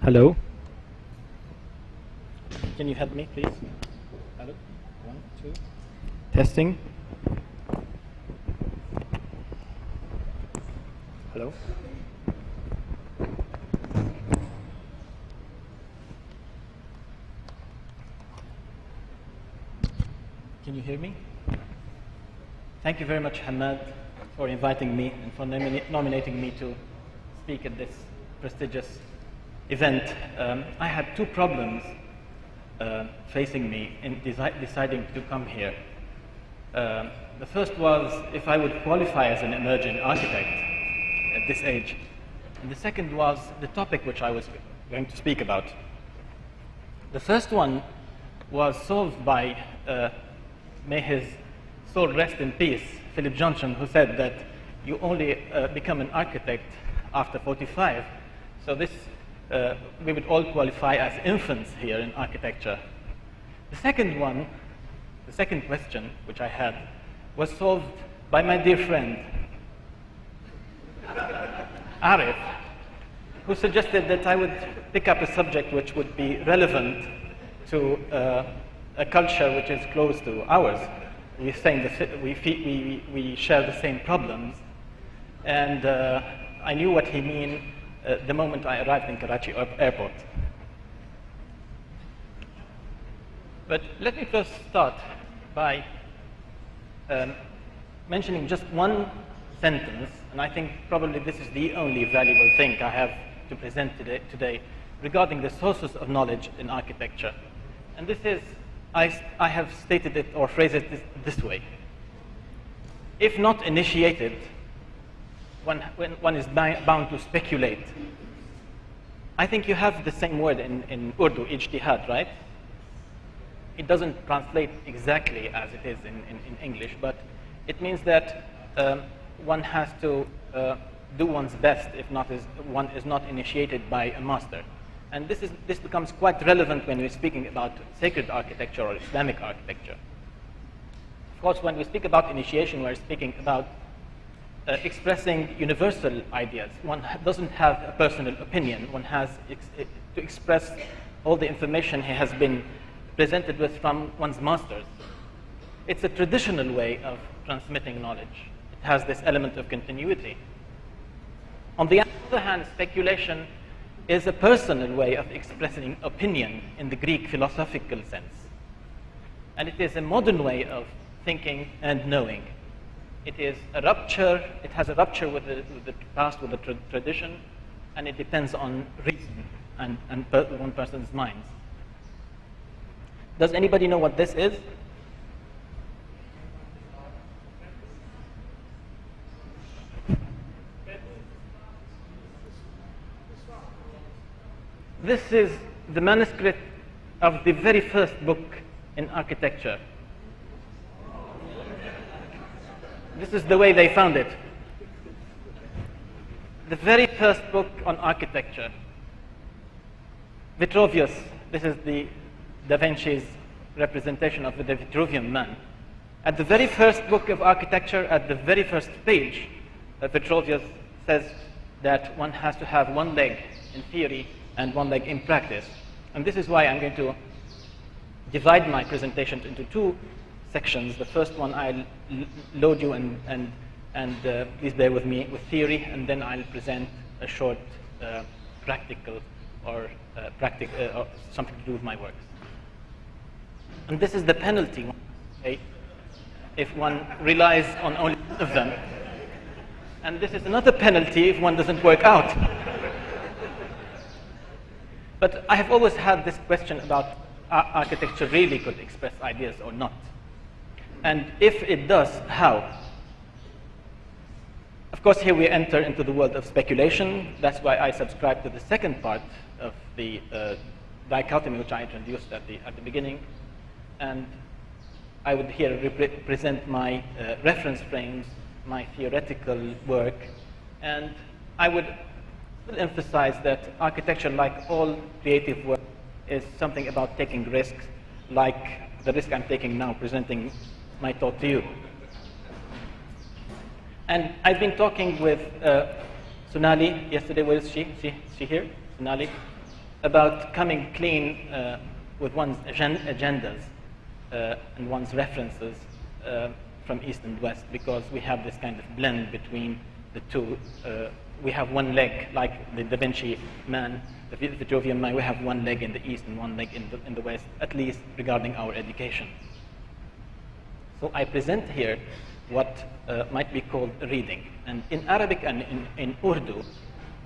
Hello. Can you help me, please? Hello. 1, 2. Testing. Hello. Can you hear me? Thank you very much, Hamad, for inviting me and for nominating me to speak at this prestigious event. I had two problems facing me in deciding to come here. The first was if I would qualify as an emerging architect at this age. And the second was the topic which I was going to speak about. The first one was solved by, may his soul rest in peace, Philip Johnson, who said that you only become an architect after 45. So this, we would all qualify as infants here in architecture. The second one, the second question which I had, was solved by my dear friend, Arif, who suggested that I would pick up a subject which would be relevant to a culture which is close to ours. We share the same problems, and I knew what he meant the moment I arrived in Karachi airport. But let me first start by mentioning just one sentence, and I think probably this is the only valuable thing I have to present today regarding the sources of knowledge in architecture. And this is, I have stated it or phrased it this way. If not initiated, when one is bound to speculate. I think you have the same word in Urdu, ijtihad, right? It doesn't translate exactly as it is in English, but it means that one has to do one's best if one is not initiated by a master. And this becomes quite relevant when we're speaking about sacred architecture or Islamic architecture. Of course, when we speak about initiation, we're speaking about expressing universal ideas. One doesn't have a personal opinion. One has to express all the information he has been presented with from one's masters. It's a traditional way of transmitting knowledge. It has this element of continuity. On the other hand, speculation is a personal way of expressing opinion in the Greek philosophical sense. And it is a modern way of thinking and knowing. It is a rupture, it has a rupture with the past, with the tradition, and it depends on reason and one person's mind. Does anybody know what this is? This is the manuscript of the very first book in architecture. This is the way they found it. The very first book on architecture. Vitruvius, this is the Da Vinci's representation of the Vitruvian man. At the very first book of architecture, at the very first page, Vitruvius says that one has to have one leg in theory and one leg in practice. And this is why I'm going to divide my presentation into two sections. The first one I'll load you and please bear with me with theory, and then I'll present a short practical or something to do with my works. And this is the penalty if one relies on only one of them. And this is another penalty if one doesn't work out. But I have always had this question about architecture really could express ideas or not. And if it does, how? Of course, here we enter into the world of speculation. That's why I subscribe to the second part of the dichotomy which I introduced at the beginning. And I would here present my reference frames, my theoretical work, and I would emphasize that architecture, like all creative work, is something about taking risks, like the risk I'm taking now presenting my talk to you. And I've been talking with Sonali yesterday. Where is she? Is she here? Sonali? about coming clean with one's agendas and one's references from East and West, because we have this kind of blend between the two. We have one leg, like the Da Vinci man, the Vitruvian man, we have one leg in the East and one leg in the West, at least regarding our education. So I present here what might be called reading. And in Arabic and in Urdu,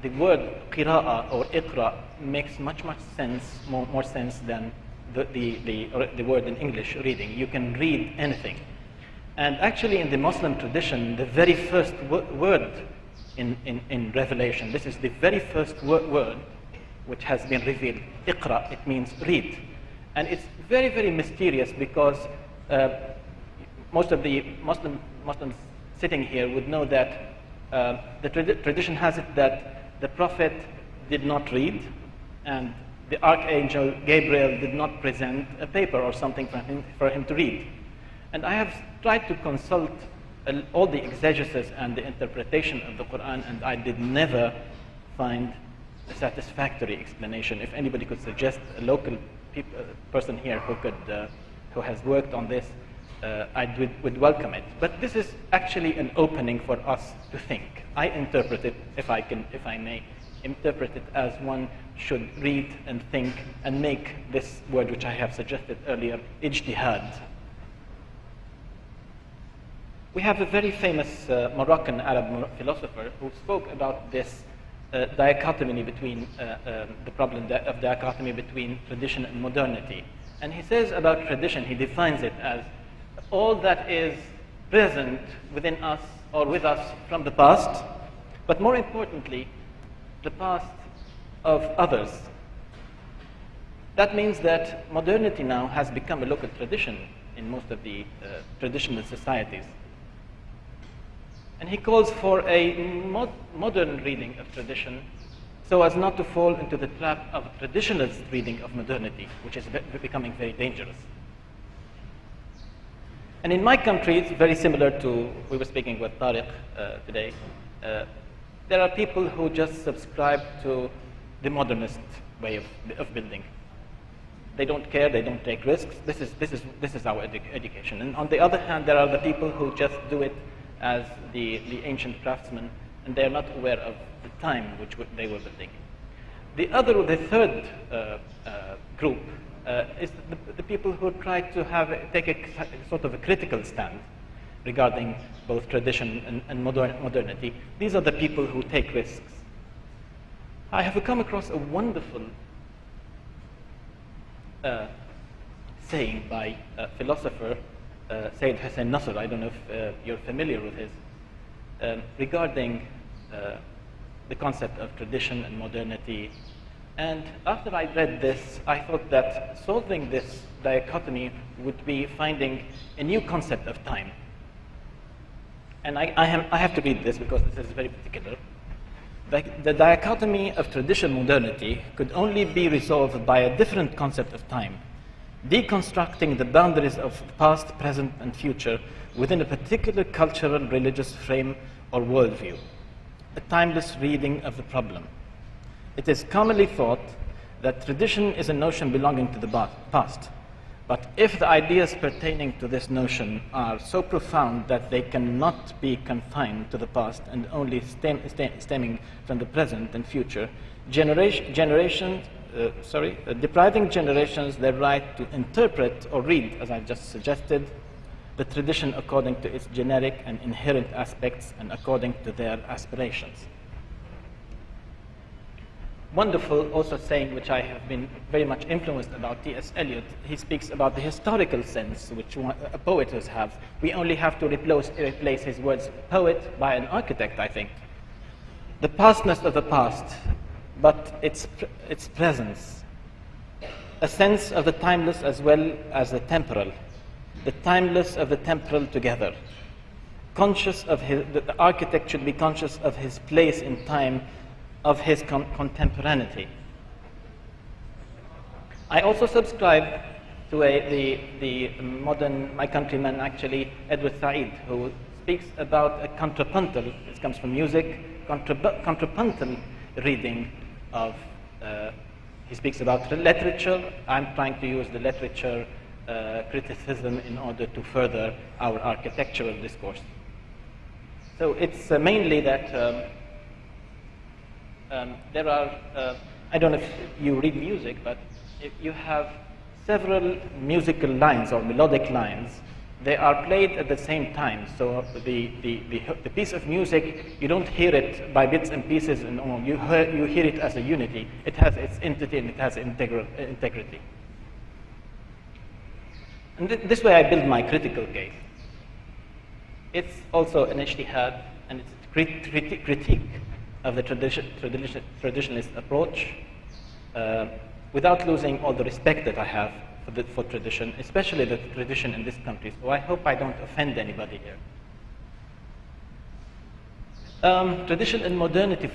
the word qira'a or iqra makes much sense, more sense than the word in English, reading. You can read anything. And actually in the Muslim tradition, the very first word in Revelation, this is the very first word which has been revealed, iqra, it means read. And it's very mysterious, because most of the Muslims sitting here would know that the tradition has it that the Prophet did not read, and the Archangel Gabriel did not present a paper or something for him to read. And I have tried to consult all the exegesis and the interpretation of the Quran, and I did never find a satisfactory explanation. If anybody could suggest a local person here who has worked on this, I would welcome it. But this is actually an opening for us to think. I interpret it, if I may, interpret it as one should read and think and make this word which I have suggested earlier, ijtihad. We have a very famous Moroccan Arab philosopher who spoke about this dichotomy between the problem of dichotomy between tradition and modernity. And he says about tradition, he defines it as all that is present within us or with us from the past, but more importantly, the past of others. That means that modernity now has become a local tradition in most of the traditional societies. And he calls for a modern reading of tradition so as not to fall into the trap of traditionalist reading of modernity, which is becoming very dangerous. And in my country, it's very similar to, we were speaking with Tariq today, there are people who just subscribe to the modernist way of building. They don't care, they don't take risks. This is our education. And on the other hand, there are the people who just do it as the ancient craftsmen, and they are not aware of the time which they were building. The third group is the people who try to take a sort of a critical stand regarding both tradition and modernity. These are the people who take risks. I have come across a wonderful saying by a philosopher, Sayyid Hussein Nasr. I don't know if you're familiar with his, regarding the concept of tradition and modernity. And after I read this, I thought that solving this dichotomy would be finding a new concept of time. And I have to read this because this is very particular. The dichotomy of tradition and modernity could only be resolved by a different concept of time, deconstructing the boundaries of past, present, and future within a particular cultural, religious frame or worldview, a timeless reading of the problem. It is commonly thought that tradition is a notion belonging to the past, but if the ideas pertaining to this notion are so profound that they cannot be confined to the past and only stemming from the present and future, depriving generations their right to interpret or read, as I've just suggested, the tradition according to its generic and inherent aspects and according to their aspirations. Wonderful also saying, which I have been very much influenced about, T.S. Eliot. He speaks about the historical sense which poets have. We only have to replace his words poet by an architect, I think. The pastness of the past, but its presence. A sense of the timeless as well as the temporal. The timeless of the temporal together. Conscious of the architect should be conscious of his place in time, of his contemporaneity. I also subscribe to the modern, my countryman actually, Edward Said, who speaks about a contrapuntal, this comes from music, contrapuntal reading of He speaks about literature. I'm trying to use the literature criticism in order to further our architectural discourse. So it's mainly that there are, I don't know if you read music, but if you have several musical lines or melodic lines, they are played at the same time. So the piece of music, you don't hear it by bits and pieces and all. You hear it as a unity. It has its entity and it has integrity. And this way I build my critical case. It's also an ijtihad, and it's a critique of the traditionalist approach without losing all the respect that I have for tradition, especially the tradition in this country. So I hope I don't offend anybody here. Tradition and modernity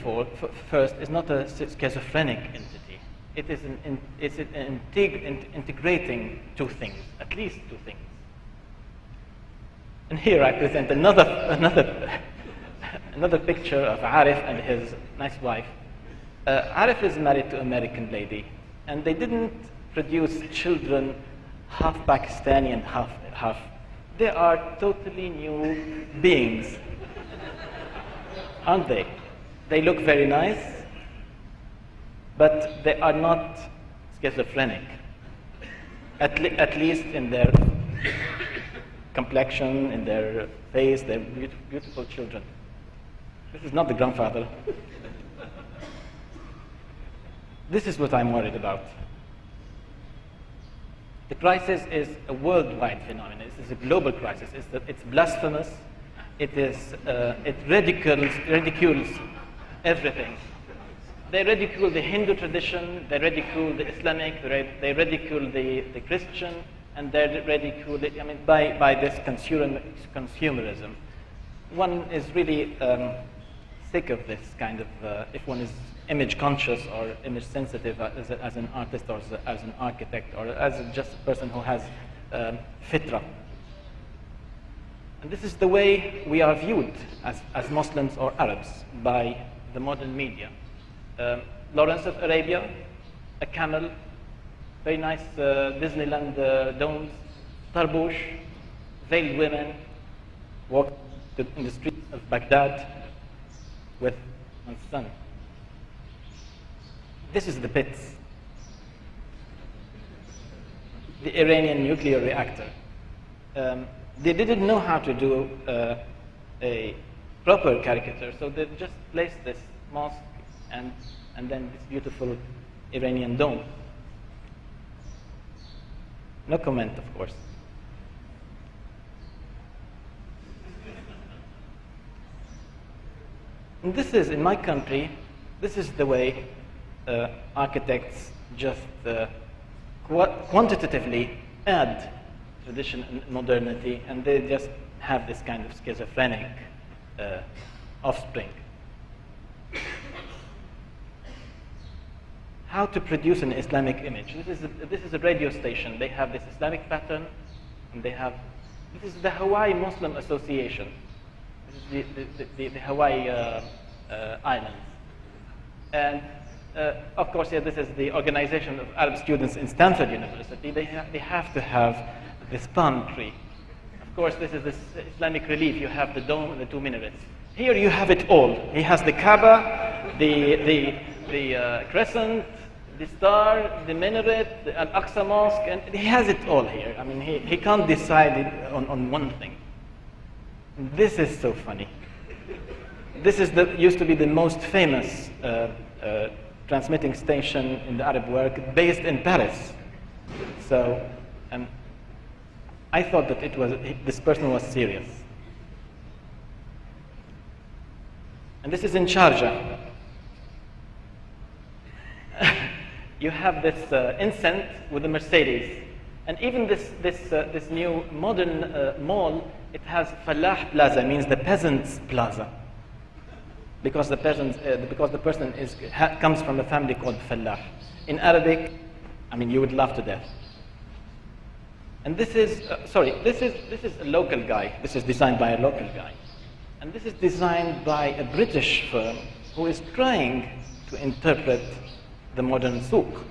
first is not a schizophrenic entity. It is an integrating two things, at least two things. And here I present another picture of Arif and his nice wife. Arif is married to an American lady, and they didn't produce children half Pakistani and half. They are totally new beings, aren't they? They look very nice, but they are not schizophrenic, at least in their complexion, in their face. They're beautiful children. This is not the grandfather. This is what I'm worried about. The crisis is a worldwide phenomenon. This is a global crisis. It's blasphemous. It ridicules everything. They ridicule the Hindu tradition. They ridicule the Islamic. They ridicule the Christian, and they ridicule it. I mean, by this consumerism. One is really sick of this kind of. If one is image conscious or image sensitive as an artist or as an architect or as just a person who has fitra. And this is the way we are viewed as Muslims or Arabs by the modern media. Lawrence of Arabia, a camel, very nice Disneyland domes, tarbouche, veiled women, walk in the streets of Baghdad with my son. This is the pits. The Iranian nuclear reactor. They didn't know how to do a proper caricature, so they just placed this mosque and then this beautiful Iranian dome. No comment, of course. And this is, in my country, this is the way architects just quantitatively add tradition and modernity, and they just have this kind of schizophrenic offspring. How to produce an Islamic image? This is a radio station. They have this Islamic pattern, and this is the Hawaii Muslim Association. This is the Hawaii Islands, and of course, yeah, this is the Organization of Arab Students in Stanford University. They have to have this palm tree. Of course, this is this Islamic relief. You have the dome and the two minarets. Here you have it all. He has the Kaaba, the crescent, the star, the minaret, the Al-Aqsa Mosque, and he has it all here. I mean, he can't decide on one thing. This is so funny. This is used to be the most famous transmitting station in the Arab world, based in Paris. So I thought that this person was serious. And this is in Sharjah. You have this incense with the Mercedes, and even this new modern mall, it has Falah Plaza, means the peasants' plaza, because the person comes from a family called Falah. In Arabic, I mean, you would laugh to death. And this is a local guy. This is designed by a local guy, and this is designed by a British firm who is trying to interpret the modern souk.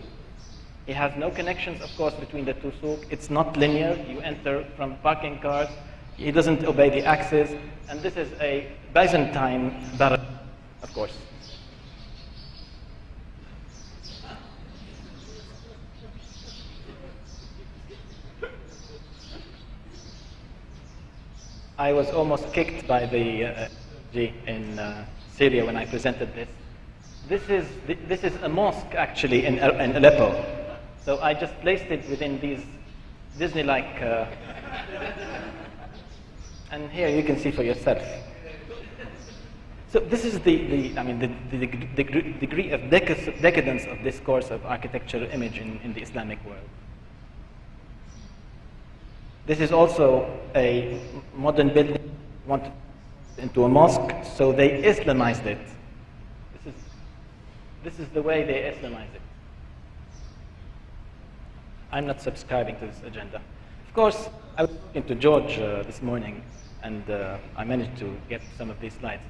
He has no connections, of course, between the two souk. It's not linear. You enter from parking cars. He doesn't obey the axis. And this is a Byzantine barrack, of course. I was almost kicked by the in Syria when I presented this. This is a mosque actually in Aleppo. So I just placed it within these Disney-like, and here you can see for yourself. So this is the degree of decadence of this course of architectural image in the Islamic world. This is also a modern building wanted into a mosque, so they Islamized it. This is the way they Islamize it. I'm not subscribing to this agenda. Of course, I was talking to George this morning, and I managed to get some of these slides.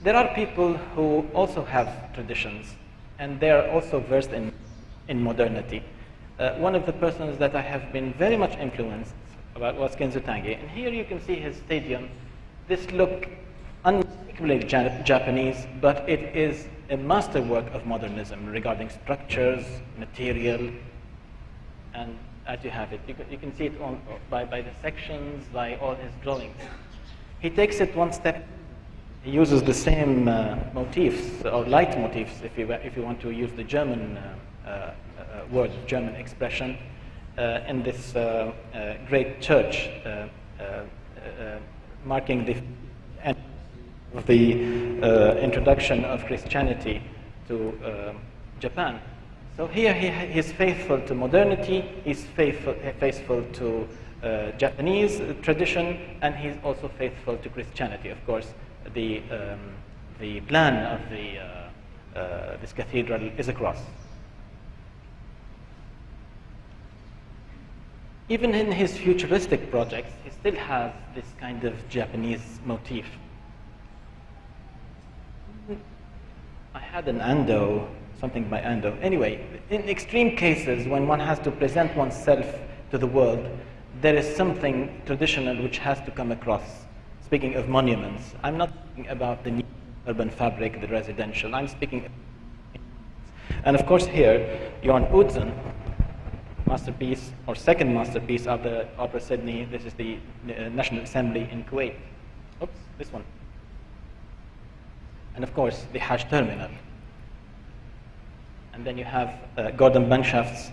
There are people who also have traditions, and they are also versed in modernity. One of the persons that I have been very much influenced about was Kenzo Tange. And here you can see his stadium. This look unmistakably Japanese, but it is a masterwork of modernism regarding structures, material, and as you have it. You can see it by the sections, by all his drawings. He takes it one step. He uses the same motifs, or light motifs, if you want to use the German word, German expression, in this great church, marking the end of the introduction of Christianity to Japan. So here he's faithful to modernity, he's faithful to Japanese tradition, and he's also faithful to Christianity. Of course, the plan of this cathedral is a cross. Even in his futuristic projects, he still has this kind of Japanese motif. I had an Ando, something by Ando. Anyway, in extreme cases, when one has to present oneself to the world, there is something traditional which has to come across. Speaking of monuments, I'm not speaking about the new urban fabric, the residential. I'm speaking. And of course here, Jorn Utzon, masterpiece, or second masterpiece of the Opera Sydney. This is the National Assembly in Kuwait. Oops, this one. And of course, the Hajj Terminal. And then you have Gordon Bankshaft's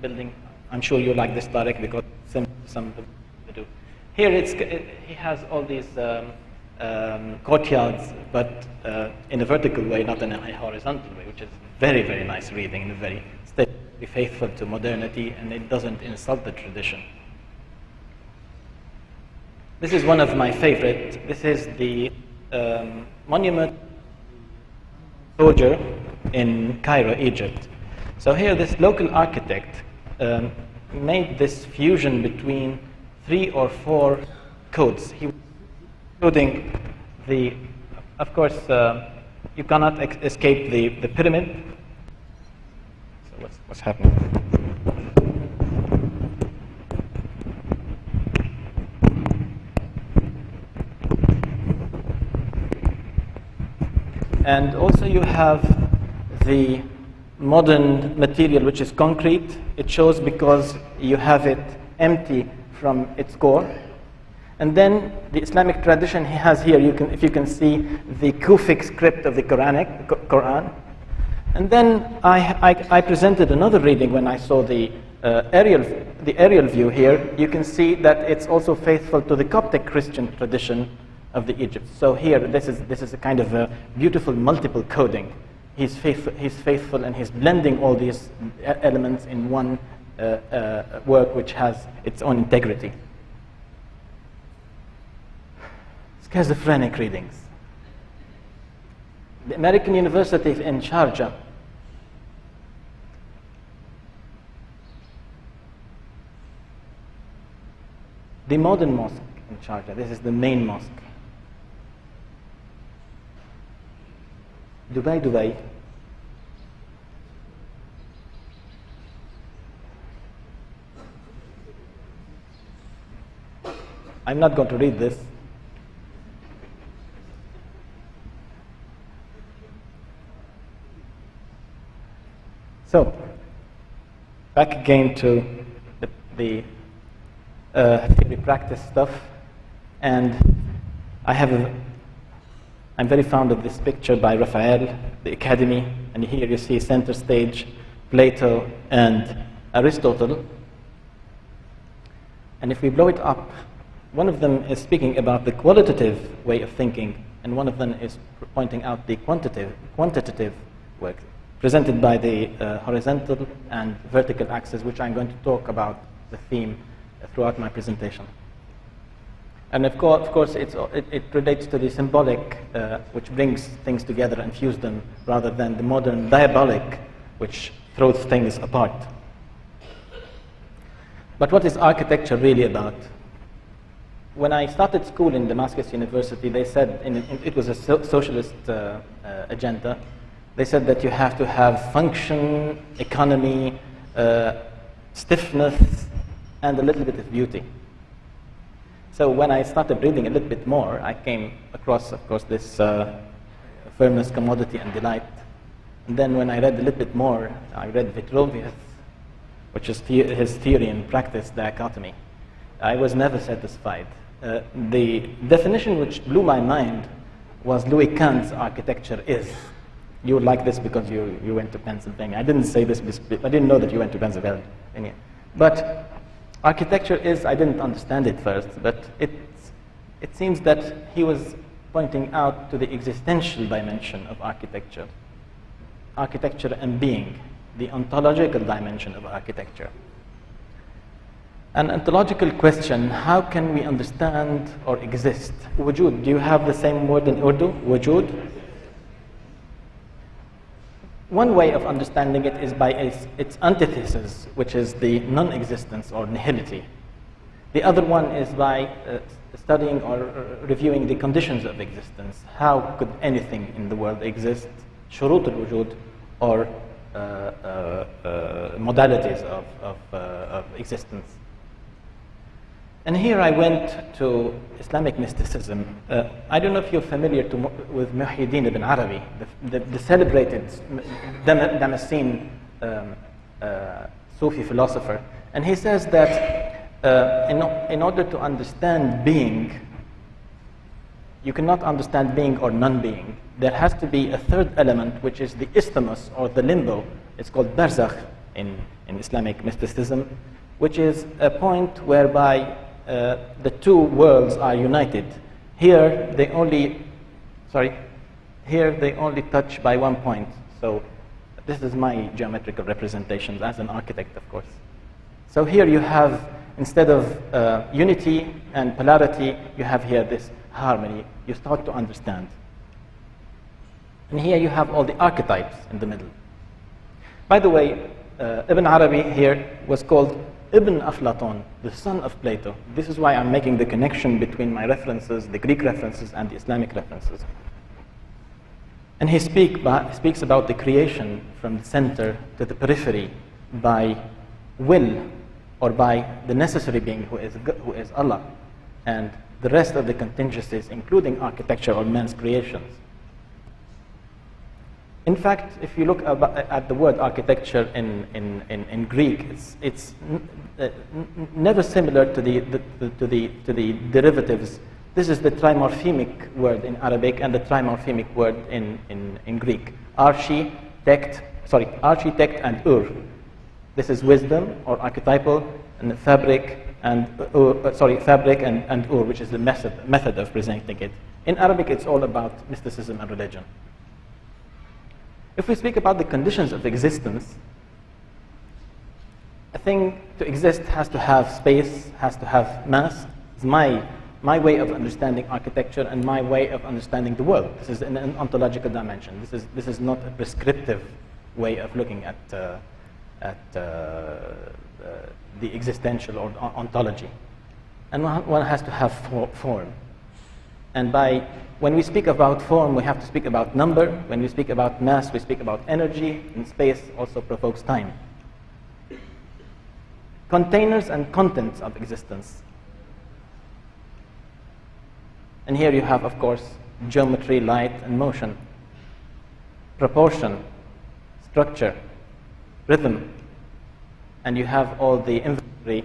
building. I'm sure you like this, Tarek, because some of them do. Here he has all these courtyards, but in a vertical way, not in a horizontal way, which is very, very nice reading and very faithful to modernity, and it doesn't insult the tradition. This is one of my favorite. This is the monument soldier in Cairo, Egypt. So here this local architect made this fusion between 3 or 4 codes. He was including the, of course, you cannot escape the pyramid. So what's happening? And also you have the modern material, which is concrete. It shows because you have it empty from its core. And then the Islamic tradition he has here, if you can see the Kufic script of the Quran. And then I presented another reading when I saw the aerial view here. You can see that it's also faithful to the Coptic Christian tradition of the Egypt. So here, this is a kind of a beautiful multiple coding. He's faithful, and he's blending all these elements in one work which has its own integrity. Schizophrenic readings. The American University in Sharjah. The modern mosque in Sharjah. This is the main mosque. Dubai. I'm not going to read this. So, back again to the theory practice stuff, and I'm very fond of this picture by Wael, the Academy, and here you see center stage Plato and Aristotle. And if we blow it up, one of them is speaking about the qualitative way of thinking, and one of them is pointing out the quantitative work, presented by the horizontal and vertical axis, which I'm going to talk about the theme throughout my presentation. And of course it relates to the symbolic, which brings things together and fuses them, rather than the modern diabolic, which throws things apart. But what is architecture really about? When I started school in Damascus University, they said, it was a socialist agenda, they said that you have to have function, economy, stiffness, and a little bit of beauty. So when I started reading a little bit more, I came across, of course, this firmness, commodity, and delight. And then when I read a little bit more, I read Vitruvius, which is his theory and practice dichotomy. I was never satisfied. The definition which blew my mind was Louis Kant's architecture is. You would like this because you went to Pennsylvania. I didn't say this, I didn't know that you went to Pennsylvania. But architecture is, I didn't understand it first, but it seems that he was pointing out to the existential dimension of architecture. Architecture and being, the ontological dimension of architecture. An ontological question, how can we understand or exist? Wujud, do you have the same word in Urdu, wujud? One way of understanding it is by its antithesis, which is the non-existence or nihility. The other one is by studying or reviewing the conditions of existence. How could anything in the world exist? Shurut al-wujud, or modalities of existence. And here I went to Islamic mysticism. I don't know if you're familiar with Muhyiddin ibn Arabi, the celebrated Damascene Sufi philosopher. And he says that in order to understand being, you cannot understand being or non-being. There has to be a third element, which is the isthmus or the limbo. It's called barzakh in Islamic mysticism, which is a point whereby the two worlds are united. Here they only touch by one point. So this is my geometrical representations as an architect, of course. So here you have, instead of unity and polarity, you have here this harmony. You start to understand. And here you have all the archetypes in the middle. By the way, Ibn Arabi here was called Ibn Aflatun, the son of Plato. This is why I'm making the connection between my references, the Greek references and the Islamic references. And he speaks about the creation from the center to the periphery by will, or by the necessary being who is Allah, and the rest of the contingencies, including architecture or man's creations. In fact, if you look at the word architecture in Greek, it's never similar to the derivatives. This is the trimorphemic word in Arabic and the trimorphemic word in Greek. Architect and ur. This is wisdom or archetypal, and fabric and ur, which is the method of presenting it. In Arabic, it's all about mysticism and religion. If we speak about the conditions of existence, a thing to exist has to have space, has to have mass. It's my way of understanding architecture and my way of understanding the world. This is an ontological dimension. This is not a prescriptive way of looking at the existential or ontology. And one has to have form. And when we speak about form, we have to speak about number. When we speak about mass, we speak about energy, and space also provokes time. Containers and contents of existence. And here you have, of course, geometry, light, and motion, proportion, structure, rhythm, and you have all the inventory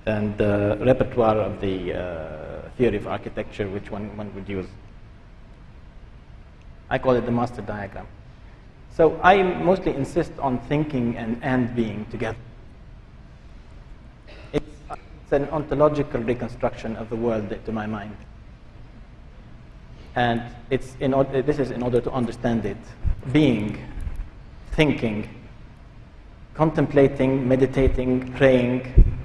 and repertoire of the theory of architecture which one would use. I call it the master diagram. So I mostly insist on thinking and being together. It's an ontological reconstruction of the world to my mind. And this is in order to understand it. Being, thinking, contemplating, meditating, praying,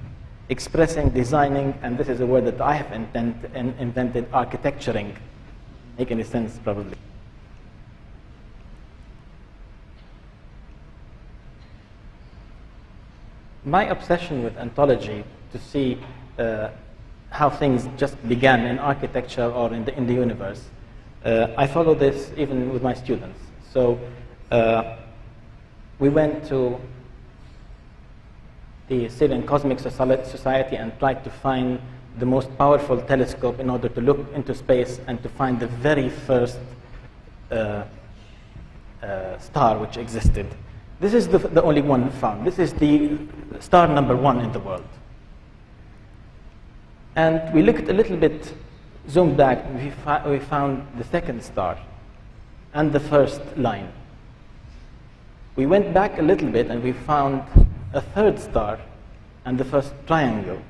expressing, designing, and this is a word that I have invented, architecturing. Make any sense, probably. My obsession with ontology, to see how things just began in architecture or in the universe, I follow this even with my students. So we went to the Syrian Cosmic Society and tried to find the most powerful telescope in order to look into space and to find the very first star which existed. This is the only one found. This is the star number 1 in the world. And we looked a little bit, zoomed back, we found the second star and the first line. We went back a little bit and we found a third star and the first triangle.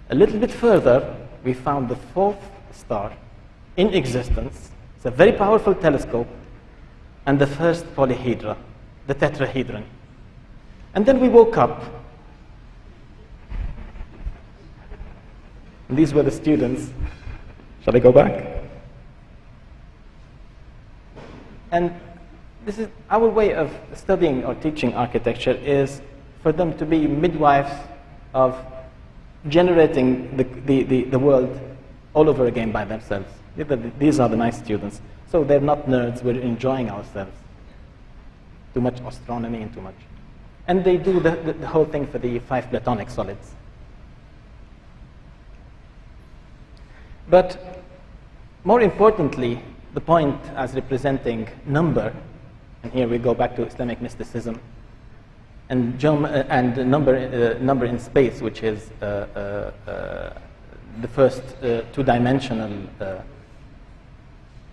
A little bit further, we found the fourth star in existence. It's a very powerful telescope, and the first polyhedra, the tetrahedron. And then we woke up. And these were the students. Shall I go back? And this is our way of studying or teaching architecture, is for them to be midwives of generating the world all over again by themselves. These are the nice students. So they're not nerds, we're enjoying ourselves. Too much astronomy and too much. And they do the whole thing for the 5 Platonic solids. But more importantly, the point as representing number, and here we go back to Islamic mysticism, and number in space, which is the first two-dimensional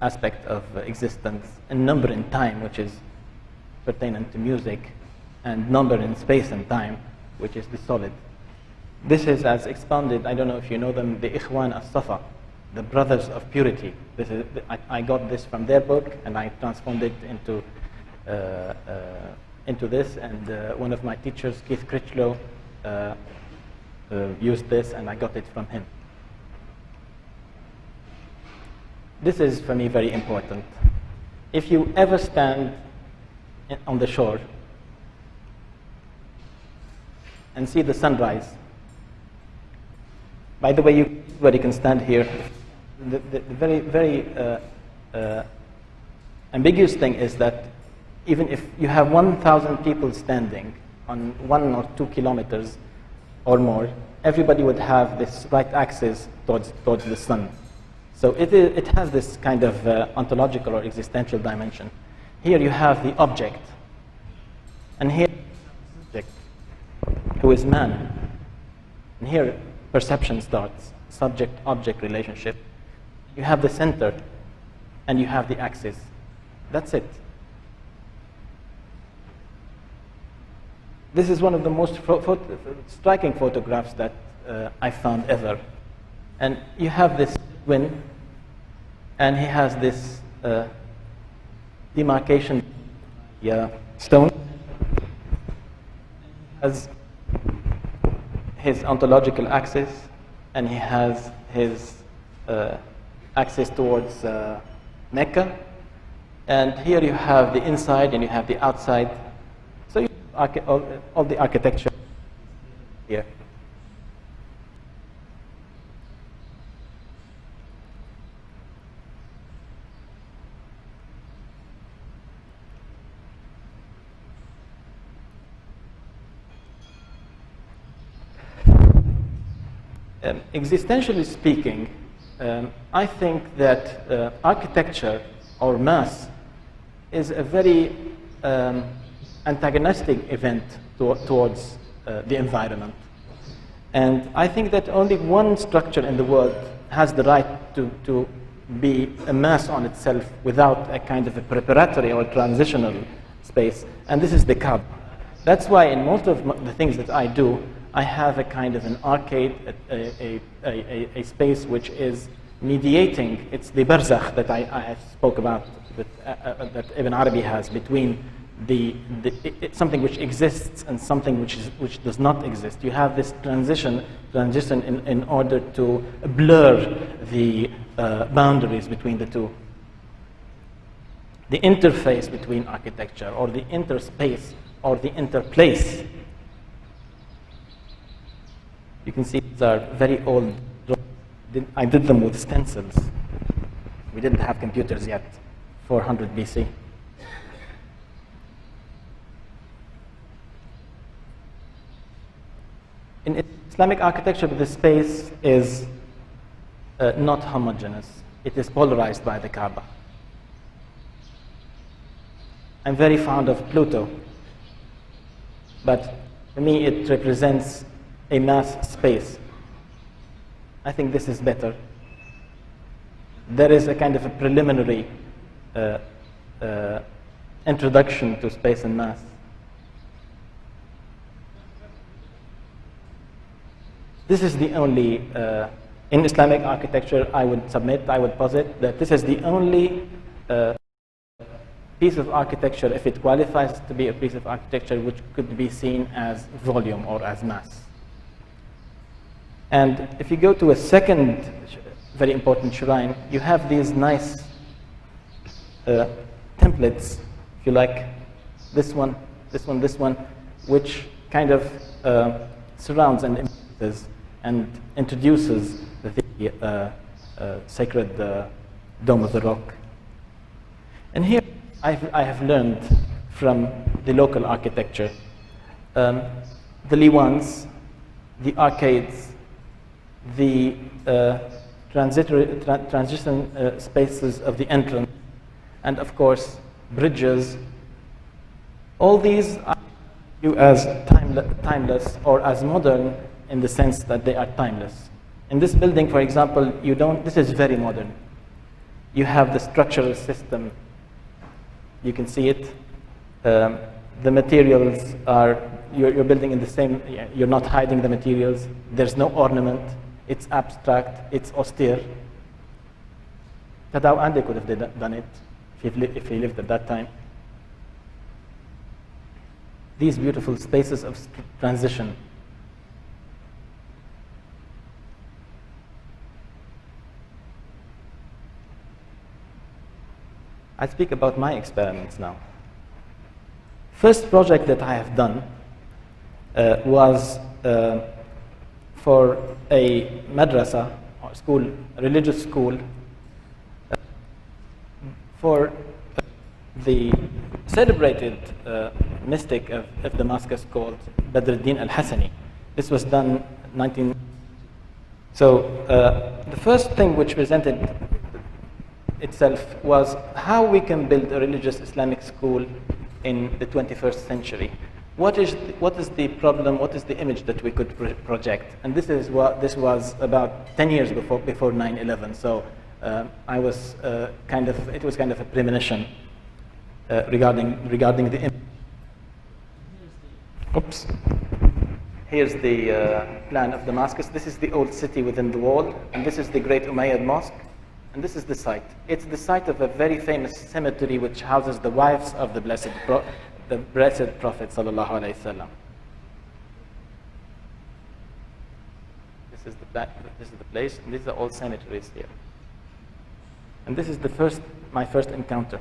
aspect of existence, and number in time, which is pertinent to music, and number in space and time, which is the solid. This is as expounded, I don't know if you know them, the Ikhwan as-Safa, the Brothers of Purity. This is, I got this from their book, and I transformed it into this, and one of my teachers, Keith Critchlow, used this, and I got it from him. This is, for me, very important. If you ever stand on the shore and see the sunrise, by the way, everybody can stand here. The very, very ambiguous thing is that even if you have 1,000 people standing on 1 or 2 kilometers or more, everybody would have this right axis towards the sun. So it has this kind of ontological or existential dimension. Here you have the object, and here the subject, who is man. And here perception starts, subject-object relationship. You have the center, and you have the axis. That's it. This is one of the most striking photographs that I found ever. And you have this twin, and he has this demarcation stone. He has his ontological axis, and he has his axis towards Mecca. And here you have the inside and you have the outside. So you have all the architecture here. Existentially speaking, I think that architecture or mass is a very antagonistic event towards the environment. And I think that only one structure in the world has the right to be a mass on itself without a kind of a preparatory or transitional space, and this is the Kaaba. That's why in most of the things that I do, I have a kind of an arcade, a space which is mediating. It's the barzakh that I spoke about, that Ibn Arabi has between something which exists and something which does not exist. You have this transition in order to blur the boundaries between the two. The interface between architecture, or the interspace, or the interplace. You can see these are very old drawings. I did them with stencils. We didn't have computers yet, 400 BC. In Islamic architecture, the space is not homogeneous. It is polarized by the Kaaba. I'm very fond of Pluto, but for me it represents a mass space. I think this is better. There is a kind of a preliminary introduction to space and mass. This is the only, in Islamic architecture, I would posit that this is the only piece of architecture, if it qualifies to be a piece of architecture, which could be seen as volume or as mass. And if you go to a second very important shrine, you have these nice templates, if you like, this one, which kind of surrounds and introduces the sacred Dome of the Rock. And here I have learned from the local architecture, the liwans, the arcades, the transition spaces of the entrance, and of course bridges. All these are viewed as timeless or as modern in the sense that they are timeless. In this building, for example, this is very modern. You have the structural system. You can see it. The materials are, you're building in the same, you're not hiding the materials. There's no ornament. It's abstract. It's austere. Tadao Ande could have done it if he lived at that time. These beautiful spaces of transition. I speak about my experiments now. First project that I have done was for a madrasa, or school, a religious school, for the celebrated mystic of Damascus called Badruddin al-Hassani. This was done 19... So the first thing which presented itself was how we can build a religious Islamic school in the 21st century. What is the problem? What is the image that we could project? And this was about 10 years before 9/11. So it was kind of a premonition regarding the image. Oops. Here's the plan of Damascus. This is the old city within the wall, and this is the Great Umayyad Mosque. And this is the site. It's the site of a very famous cemetery which houses the wives of the blessed Prophet sallallahu alaihi wasallam. This is the place, and these are all cemeteries here. And this is my first encounter.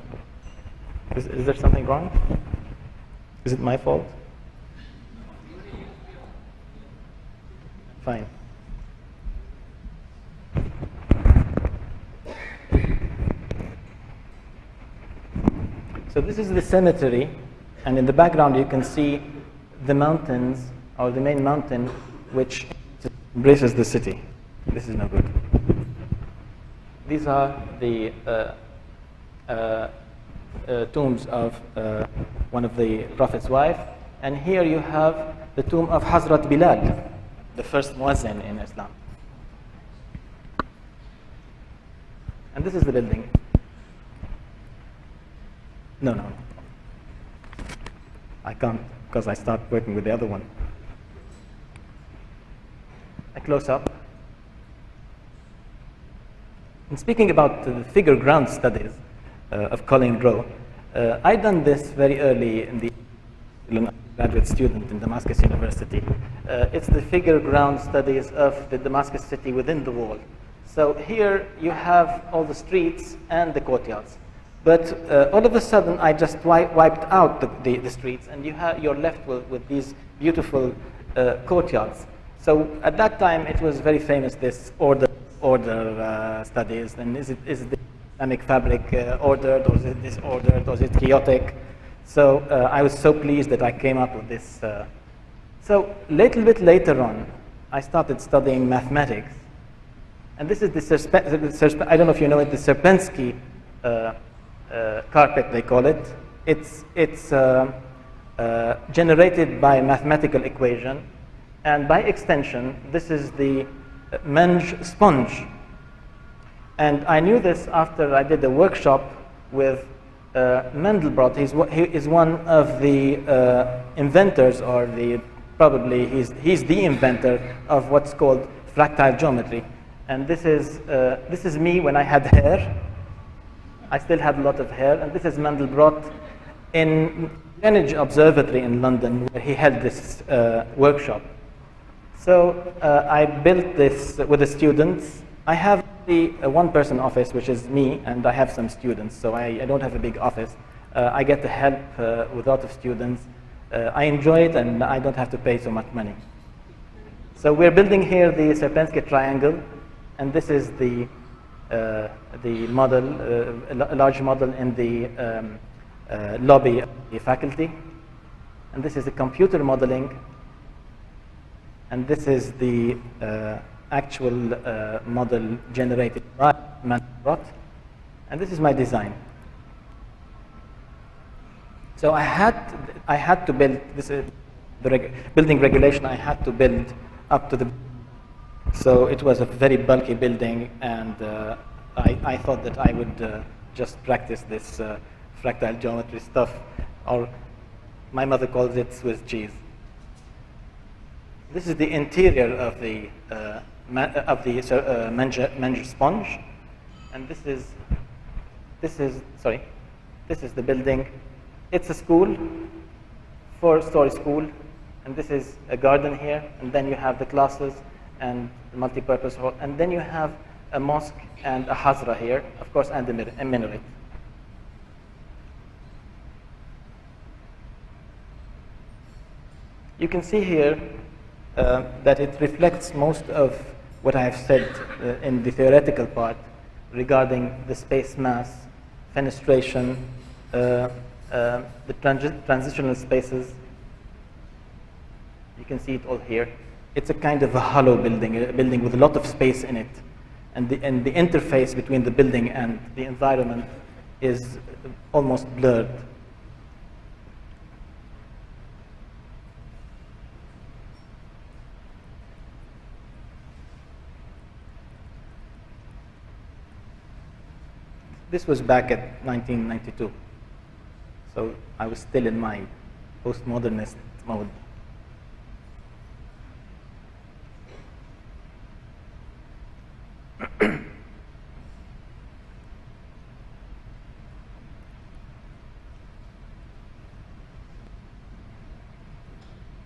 Is there something wrong? Is it my fault? Fine. So this is the cemetery, and in the background you can see the mountains, or the main mountain, which embraces the city. This is no good. these are the tombs of one of the Prophet's wife. And here you have the tomb of Hazrat Bilal, the first muezzin in Islam. And this is the building. No. I can't, because I start working with the other one. A close-up. And speaking about the figure ground studies of Colin Rowe, I done this very early in the graduate student in Damascus University. It's the figure ground studies of the Damascus city within the wall. So here you have all the streets and the courtyards. But all of a sudden, I just wiped out the streets, and you're left with these beautiful courtyards. So at that time, it was very famous, this order studies. And is the Islamic fabric ordered, or is it disordered, or is it chaotic? So I was so pleased that I came up with this. So a little bit later on, I started studying mathematics. And this is I don't know if you know it, the Sierpinski carpet, they call it. It's generated by a mathematical equation. And by extension, this is the Menge sponge. And I knew this after I did a workshop with Mandelbrot. He is one of the inventors, or he's the inventor of what's called fractal geometry. And this is me when I had hair. I still had a lot of hair. And this is Mandelbrot in Greenwich Observatory in London, where he held this workshop. So I built this with the students. I have the one-person office, which is me, and I have some students. So I don't have a big office. I get to help with a lot of students. I enjoy it, and I don't have to pay so much money. So we're building here the Sierpinski triangle. And this is the model, a large model in the lobby of the faculty. And this is the computer modeling. And this is the actual model generated by Mandelbrot. And this is my design. So I had to build this building regulation. I had to build up to the. So it was a very bulky building, and I thought that I would just practice this fractal geometry stuff, or my mother calls it Swiss cheese. This is the interior of the Menge sponge, and this is the building. It's a school, 4-story school, and this is a garden here, and then you have the classes and the multi-purpose hall, and then you have a mosque and a hazra here, of course, and a minaret. You can see here that it reflects most of what I have said in the theoretical part regarding the space mass, fenestration, the transitional spaces. You can see it all here. It's a kind of a hollow building, a building with a lot of space in it. And the interface between the building and the environment is almost blurred. This was back at 1992. So I was still in my postmodernist mode.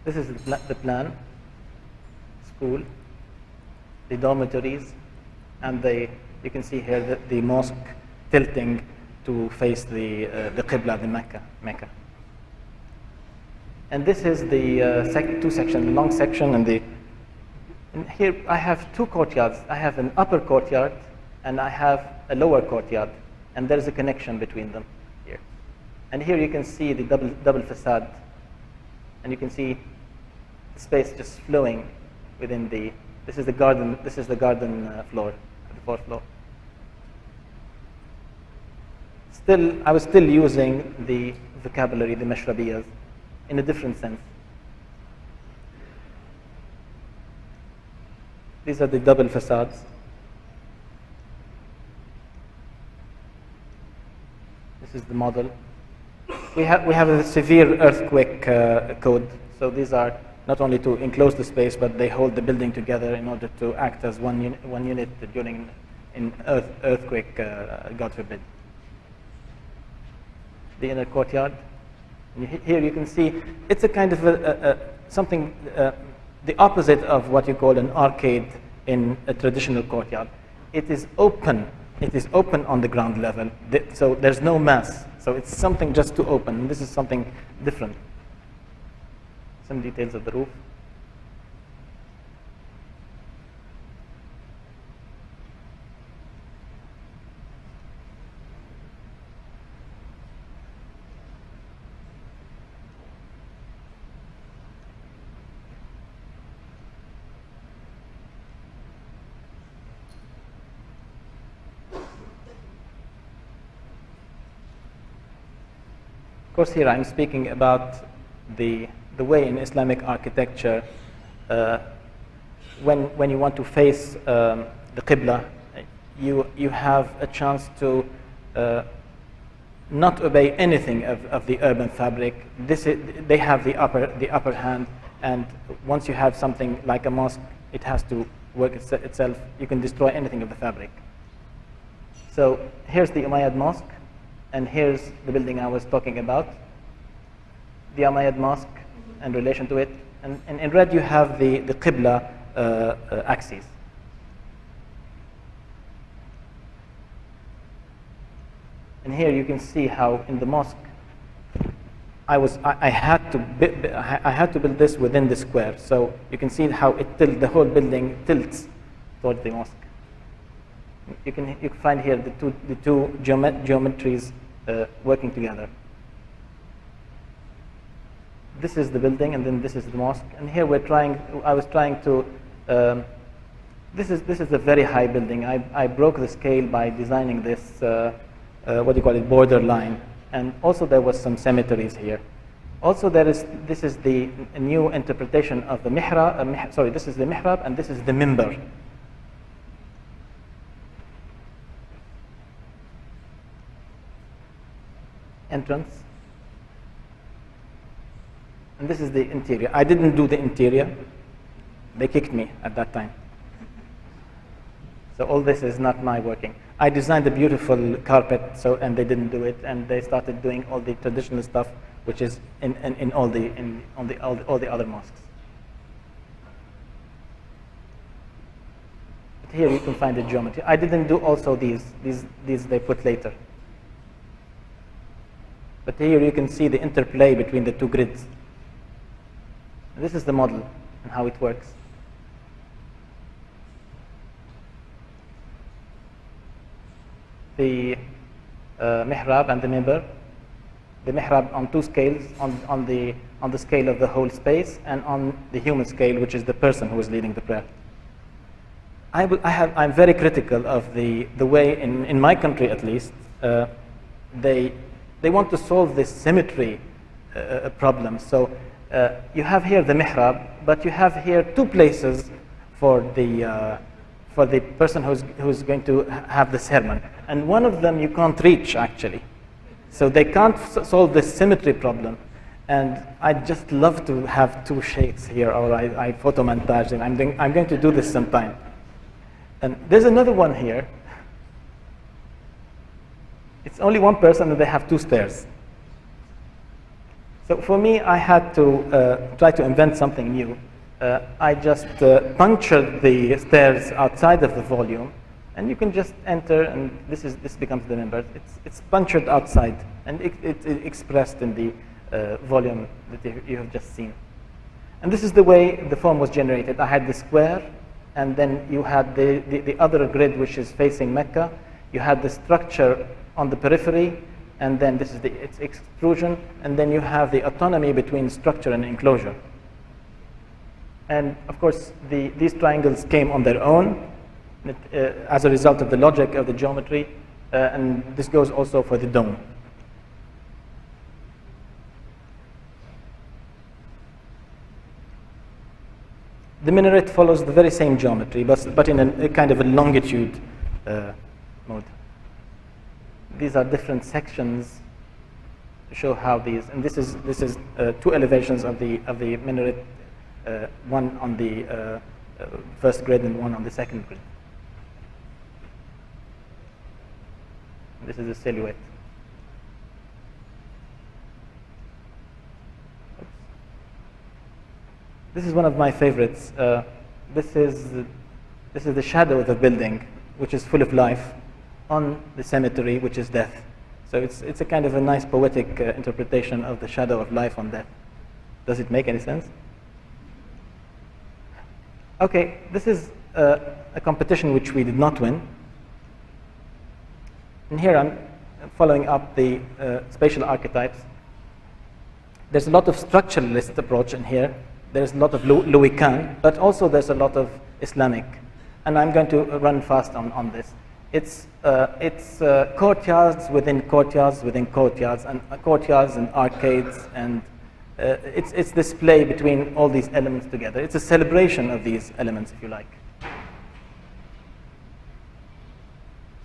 This is the plan, school, the dormitories, and you can see here the mosque tilting to face the Qibla, the Mecca. And this is the two sections, the long section, and here I have two courtyards. I have an upper courtyard, and I have a lower courtyard, and there is a connection between them here. And here you can see the double facade, and you can see space just flowing within this is the garden floor, the fourth floor. I was still using the vocabulary, the mashrabiyas, in a different sense. These are the double facades. This is the model. We have a severe earthquake code. So these are not only to enclose the space, but they hold the building together in order to act as one unit during an earthquake, God forbid. The inner courtyard. And here you can see it's a kind of something, the opposite of what you call an arcade in a traditional courtyard. It is open. It is open on the ground level, so there's no mass. So it's something just to open. This is something different. Some details of the roof. Of course, here I'm speaking about the way in Islamic architecture, when you want to face the Qibla, you have a chance to not obey anything of the urban fabric. They have the upper hand, and once you have something like a mosque, it has to work itself. You can destroy anything of the fabric. So here's the Umayyad Mosque. And here's the building I was talking about, the Umayyad Mosque in relation to it. And in red you have the Qibla axis. And here you can see how in the mosque I had to build this within the square. So you can see how the whole building tilts towards the mosque. You can find here the two geometries working together. This is the building, and then this is the mosque. And here I was trying to. This is a very high building. I broke the scale by designing this. What do you call it? Border line. And also there was some cemeteries here. Also this is the new interpretation of the mihrab. Sorry, this is the mihrab, and this is the mimbar. Entrance, and this is the interior. I didn't do the interior. They kicked me at that time. So all this is not my working. I designed a beautiful carpet, and they didn't do it, and they started doing all the traditional stuff, which is in all the other mosques. But here you can find the geometry. I didn't do also these they put later. But here you can see the interplay between the two grids. And this is the model and how it works. The mihrab and the mimbar. The mihrab on two scales, on the scale of the whole space, and on the human scale, which is the person who is leading the prayer. I'm very critical of the way in my country at least they want to solve this symmetry problem. So you have here the mihrab, but you have here two places for the person who's going to have the sermon, and one of them you can't reach actually. So they can't solve this symmetry problem. And I'd just love to have two sheikhs here, or I photomontage them. I'm going to do this sometime. And there's another one here. It's only one person, and they have two stairs. So for me, I had to try to invent something new. I just punctured the stairs outside of the volume, and you can just enter, and this becomes the member. It's punctured outside, and it's expressed in the volume that you have just seen. And this is the way the form was generated. I had the square, and then you had the other grid, which is facing Mecca. You had the structure on the periphery, and then this is its extrusion, and then you have the autonomy between structure and enclosure. And of course, these triangles came on their own as a result of the logic of the geometry. and this goes also for the dome. The minaret follows the very same geometry, but in a kind of a longitude mode. These are different sections to show how these, and this is two elevations of the minaret, one on the first grid and one on the second grid. This is a silhouette. This is one of my favorites. This is the shadow of the building, which is full of life, on the cemetery, which is death. So it's a kind of a nice poetic interpretation of the shadow of life on death. Does it make any sense? Okay, this is a competition which we did not win. And here I'm following up the spatial archetypes. There's a lot of structuralist approach in here. There's a lot of Louis Kahn, but also there's a lot of Islamic. And I'm going to run fast on this. It's courtyards within courtyards within courtyards, and courtyards and arcades, and it's this play between all these elements together. It's a celebration of these elements, if you like.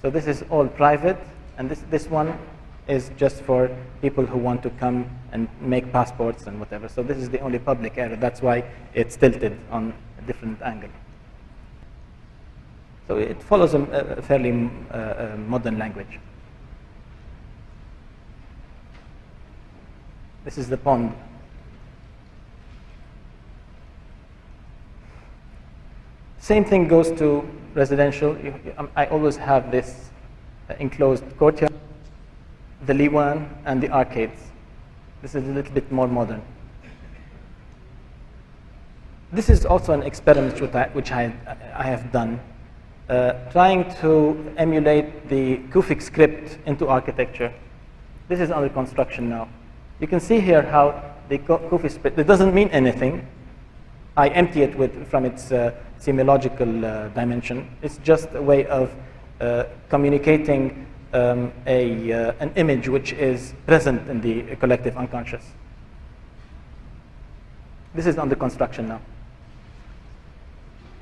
So this is all private, and this one is just for people who want to come and make passports and whatever. So this is the only public area. That's why it's tilted on a different angle. So it follows a fairly modern language. This is the pond. Same thing goes to residential. I always have this enclosed courtyard, the Liwan, and the arcades. This is a little bit more modern. This is also an experiment which I have done, trying to emulate the Kufic script into architecture. This is under construction now. You can see here how the Kufic script, it doesn't mean anything. I empty it from its semiological dimension. It's just a way of communicating an image which is present in the collective unconscious. This is under construction now.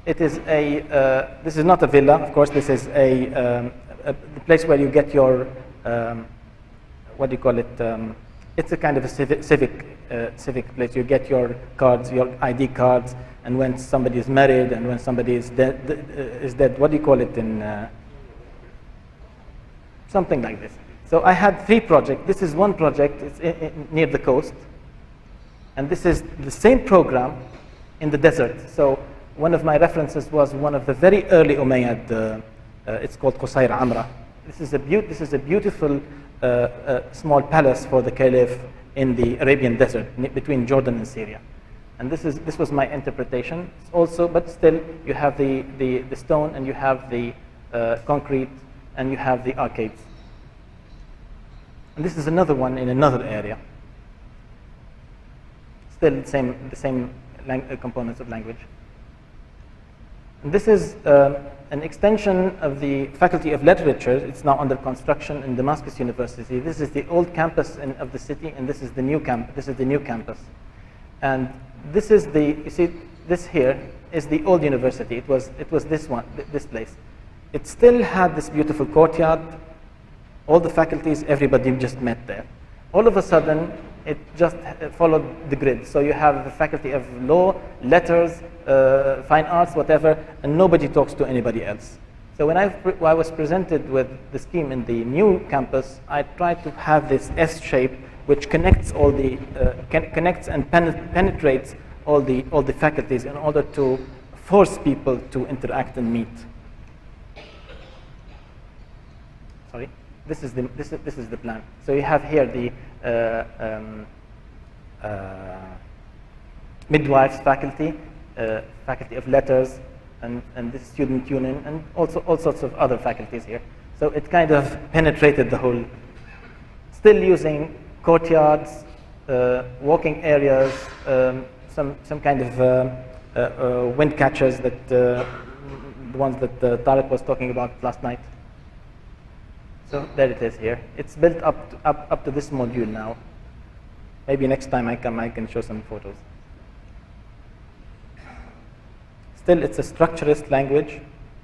It is this is not a villa, of course. This is a place where you get your, what do you call it? It's a kind of a civic place. You get your cards, your ID cards, and when somebody is married and when somebody is dead, what do you call it in? Something like this. So I had 3 projects. This is one project. It's near the coast, and this is the same program in the desert. So one of my references was one of the very early Umayyad. It's called Qusayr Amra. This is a beautiful small palace for the caliph in the Arabian desert between Jordan and Syria. And this was my interpretation also, but still you have the stone, and you have the concrete, and you have the arcades. And this is another one in another area. Still the same components of language. And this is an extension of the Faculty of Literature. It's now under construction in Damascus University. This is the old campus of the city, and this is the new campus. And this is you see, this here is the old university. It was this one, this place. It still had this beautiful courtyard. All the faculties, everybody just met there. All of a sudden, it just followed the grid. So you have the Faculty of Law, Letters, Fine Arts, whatever, and nobody talks to anybody else. So when I was presented with the scheme in the new campus, I tried to have this S shape which connects all the connects and penetrates all the faculties in order to force people to interact and meet. Sorry, this is the plan. So you have here the midwives faculty, Faculty of Letters, and this student union, and also all sorts of other faculties here. So it kind of penetrated the whole, still using courtyards, walking areas, some kind of wind catchers, that the ones that Tariq was talking about last night. So there it is here. It's built up to this module now. Maybe next time I come, I can show some photos. Still, it's a structurist language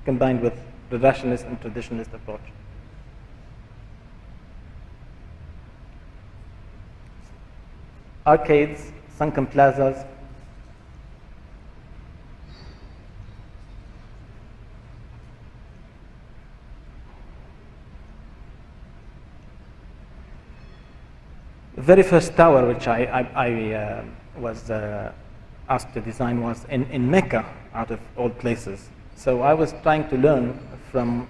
combined with the rationalist and traditionalist approach. Arcades, sunken plazas. The very first tower which I was asked to design was in Mecca, out of all places. So I was trying to learn from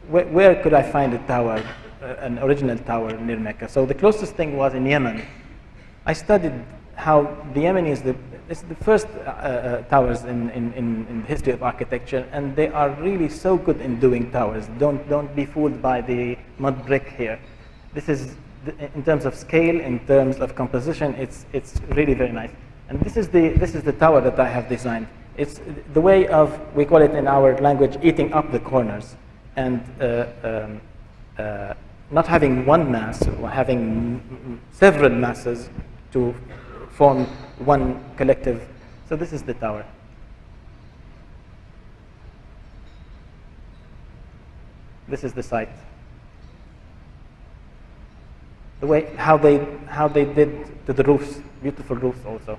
where could I find a tower, an original tower near Mecca. So the closest thing was in Yemen. I studied how the Yemenis, it's the first towers in the history of architecture, and they are really so good in doing towers. Don't be fooled by the mud brick here. This is, in terms of scale, in terms of composition, it's really very nice. And this is the tower that I have designed. It's the way of, we call it in our language, eating up the corners, and not having one mass, or having several masses to form one collective. So this is the tower. This is the site. The way how they did to the roofs, beautiful roofs also.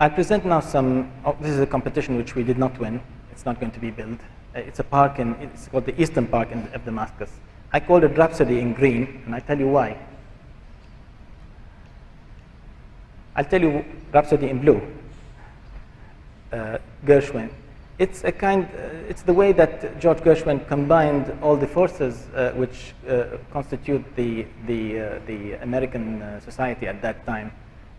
I present now some. This is a competition which we did not win. It's not going to be built. It's a park it's called the Eastern Park of Damascus. I called it Rhapsody in Green, and I tell you why. I'll tell you Rhapsody in Blue. Gershwin. It's it's the way that George Gershwin combined all the forces which constitute the American society at that time.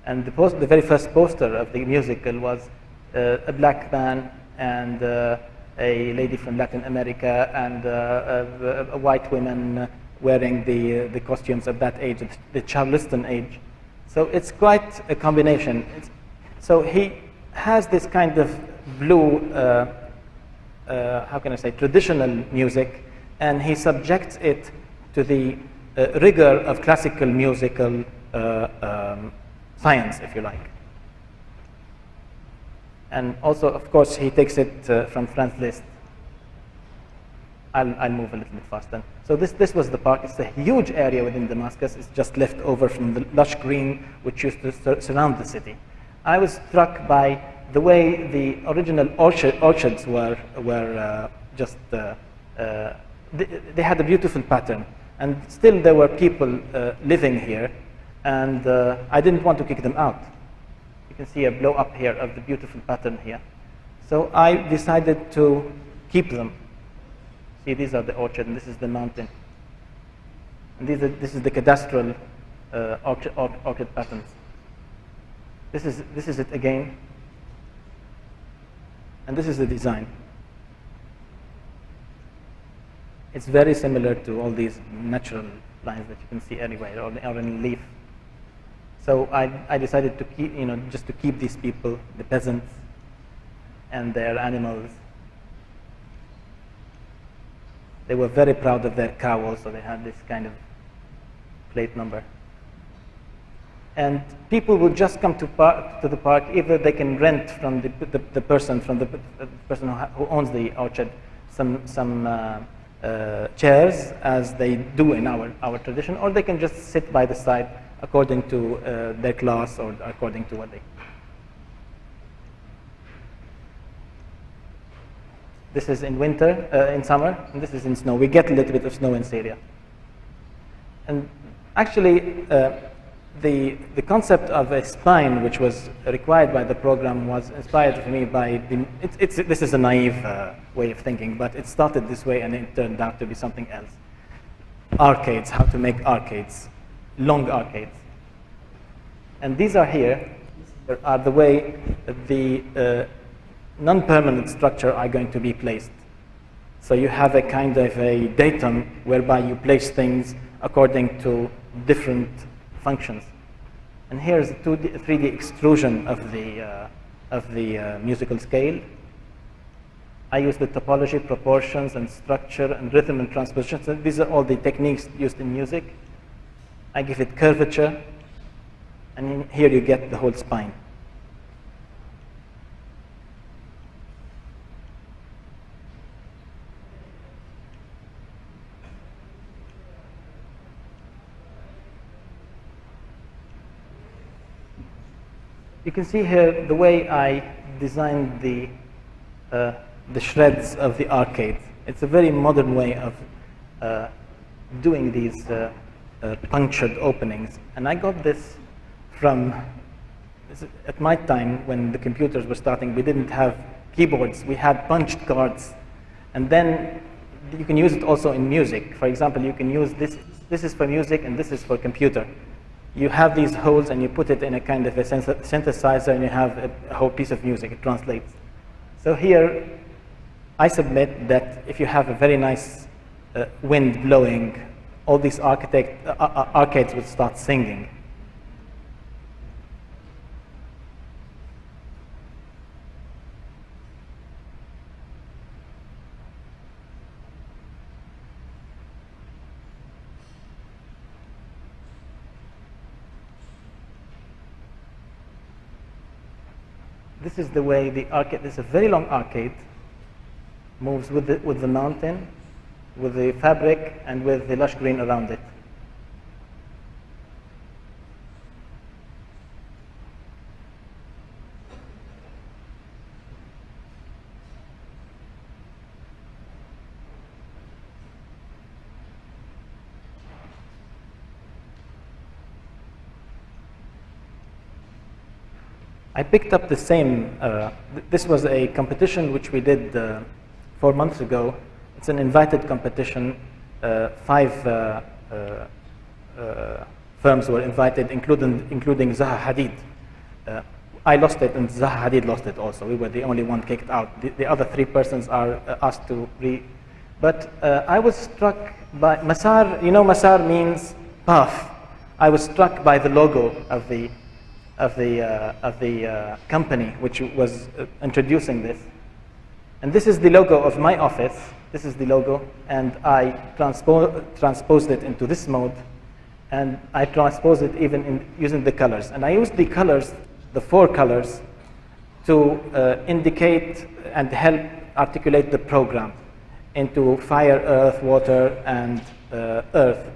And the very first poster of the musical was a black man and a lady from Latin America and a white woman wearing the costumes of that age, the Charleston age. So it's quite a combination. So he has this kind of blue, how can I say, traditional music, and he subjects it to the rigor of classical musical science, if you like. And also, of course, he takes it from Franz Liszt. I'll move a little bit faster. So this was the park. It's a huge area within Damascus. It's just left over from the lush green which used to surround the city. I was struck by the way the original orchards were just, they had a beautiful pattern. And still there were people living here. And I didn't want to kick them out. You can see a blow up here of the beautiful pattern here. So I decided to keep them. See, these are the orchard, and this is the mountain. And this is the cadastral orchid patterns. This is it again. And this is the design. It's very similar to all these natural lines that you can see anywhere, or in leaf. So I decided to keep, just to keep these people, the peasants, and their animals. They were very proud of their cow also. They had this kind of plate number. And people would just come to the park. Either they can rent from the person who owns the orchard some chairs, as they do in our tradition, or they can just sit by the side according to their class or according to what they. This is in winter, in summer, and this is in snow. We get a little bit of snow in Syria. And actually, the concept of a spine, which was required by the program, was inspired for me by this is a naive way of thinking, but it started this way and it turned out to be something else. Arcades, how to make arcades, long arcades. And these are here, are the way the non-permanent structure are going to be placed. So you have a kind of a datum whereby you place things according to different functions. And here's a 3D extrusion of the musical scale. I use the topology, proportions, and structure, and rhythm and transposition. So these are all the techniques used in music. I give it curvature, and here you get the whole spine. You can see here the way I designed the shreds of the arcade. It's a very modern way of doing these punctured openings. And I got this from, at my time when the computers were starting, we didn't have keyboards, we had punched cards. And then you can use it also in music. For example, you can use this is for music and this is for computer. You have these holes and you put it in a kind of a synthesizer and you have a whole piece of music, it translates. So here, I submit that if you have a very nice wind blowing, all these arcades would start singing. This is the way the arcade, this is a very long arcade, moves with the mountain, with the fabric, and with the lush green around it. I picked up the same, this was a competition which we did 4 months ago. It's an invited competition. 5 firms were invited, including Zaha Hadid. I lost it and Zaha Hadid lost it also. We were the only one kicked out. The other 3 persons are asked to But I was struck by, Masar, you know Masar means path. I was struck by the logo of the company which was introducing this. And this is the logo of my office. This is the logo, and I transposed it into this mode, and I transposed it even using the colors. And I used the colors, the 4 colors, to indicate and help articulate the program into fire, earth, water, and earth,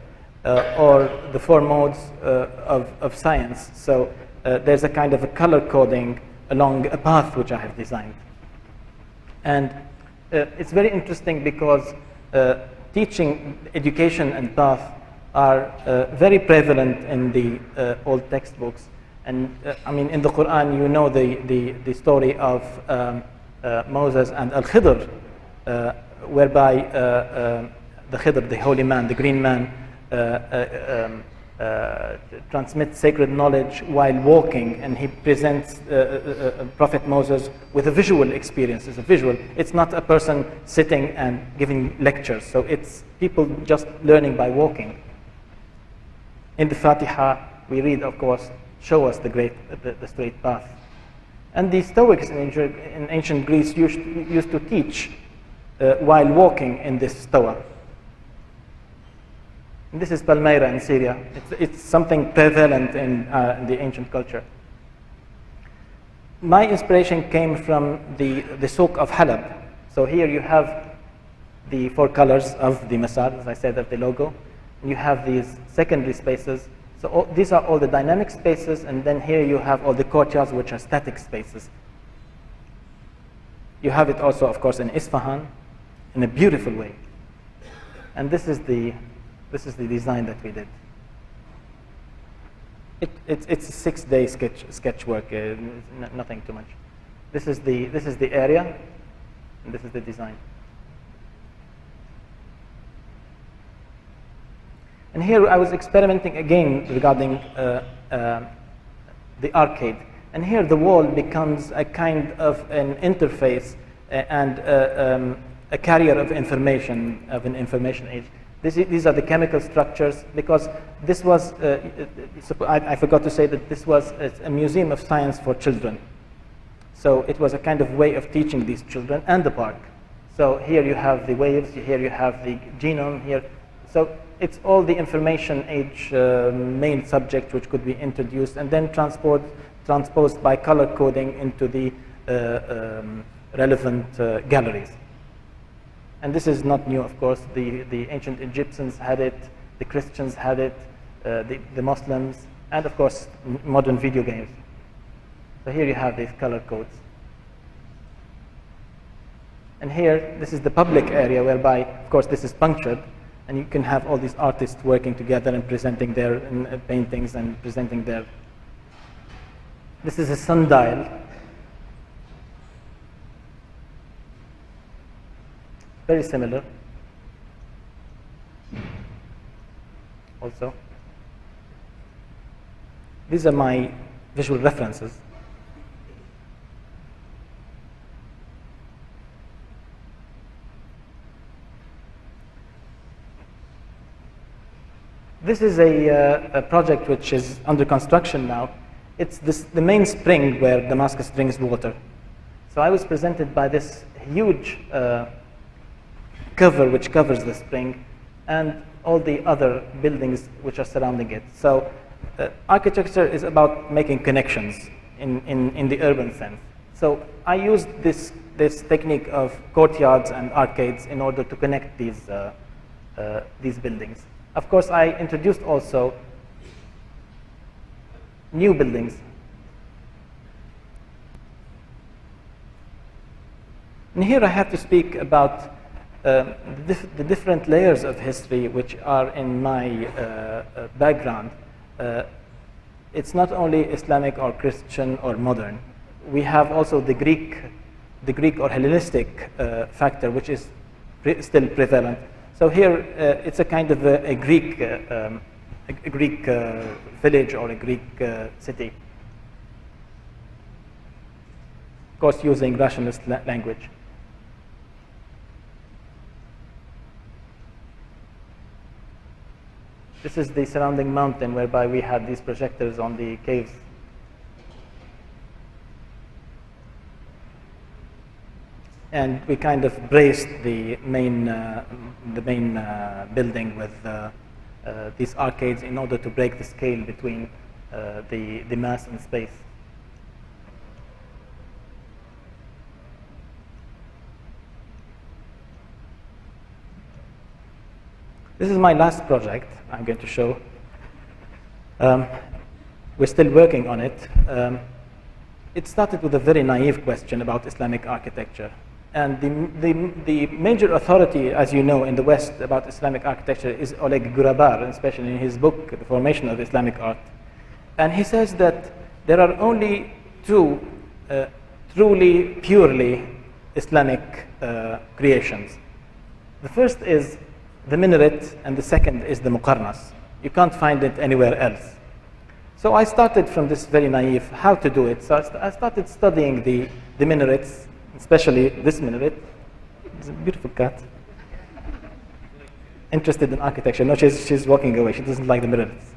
or the 4 modes of science. So there's a kind of a color coding along a path which I have designed. And it's very interesting because teaching, education, and path are very prevalent in the old textbooks. And I mean, in the Quran, you know the story of Moses and Al-Khidr, whereby the Khidr, the holy man, the green man, transmits sacred knowledge while walking, and he presents Prophet Moses with a visual experience. It's a visual. It's not a person sitting and giving lectures. So it's people just learning by walking. In the Fatiha, we read, of course, show us the straight path. And the Stoics in ancient Greece used to teach while walking in this Stoa. And this is Palmyra in Syria. It's something prevalent in the ancient culture. My inspiration came from the Souk of Halab. So here you have the 4 colors of the Masar, as I said, of the logo. And you have these secondary spaces. So these are all the dynamic spaces, and then here you have all the courtyards, which are static spaces. You have it also, of course, in Isfahan, in a beautiful way. And this is the design that we did. It's a 6-day sketch work, nothing too much. This is the area, and this is the design. And here I was experimenting again regarding the arcade. And here the wall becomes a kind of an interface and a carrier of information, of an information age. These are the chemical structures, because this was, I forgot to say that this was a museum of science for children. So it was a kind of way of teaching these children, and the park. So here you have the waves, here you have the genome, here. So it's all the information age main subject which could be introduced and then transposed by color coding into the relevant galleries. And this is not new, of course. The ancient Egyptians had it, the Christians had it, the Muslims, and of course modern video games. So here you have these color codes. And here, this is the public area whereby, of course, this is punctured, and you can have all these artists working together and presenting their paintings and presenting their... This is a sundial. Very similar. Also. These are my visual references. This is a project which is under construction now. It's the main spring where Damascus brings water. So I was presented by this huge cover which covers the spring and all the other buildings which are surrounding it. So architecture is about making connections in the urban sense. So I used this technique of courtyards and arcades in order to connect these buildings. Of course, I introduced also new buildings. And here I have to speak about the different layers of history which are in my background. It's not only Islamic or Christian or modern. We have also the Greek or Hellenistic factor, which is still prevalent. So here, it's a kind of a Greek village or a Greek city. Of course, using rationalist language. This is the surrounding mountain whereby we had these projectors on the caves. And we kind of braced the main building with these arcades in order to break the scale between the mass and space. This is my last project I'm going to show. We're still working on it. It started with a very naive question about Islamic architecture. And the major authority, as you know, in the West about Islamic architecture is Oleg Gurabar, especially in his book, The Formation of Islamic Art. And he says that there are only two truly, purely Islamic creations. The first is the minaret, and the second is the muqarnas. You can't find it anywhere else. So I started from this very naive, how to do it. So I started studying the minarets, especially this minaret. It's a beautiful cat. Interested in architecture. No, she's walking away. She doesn't like the minarets.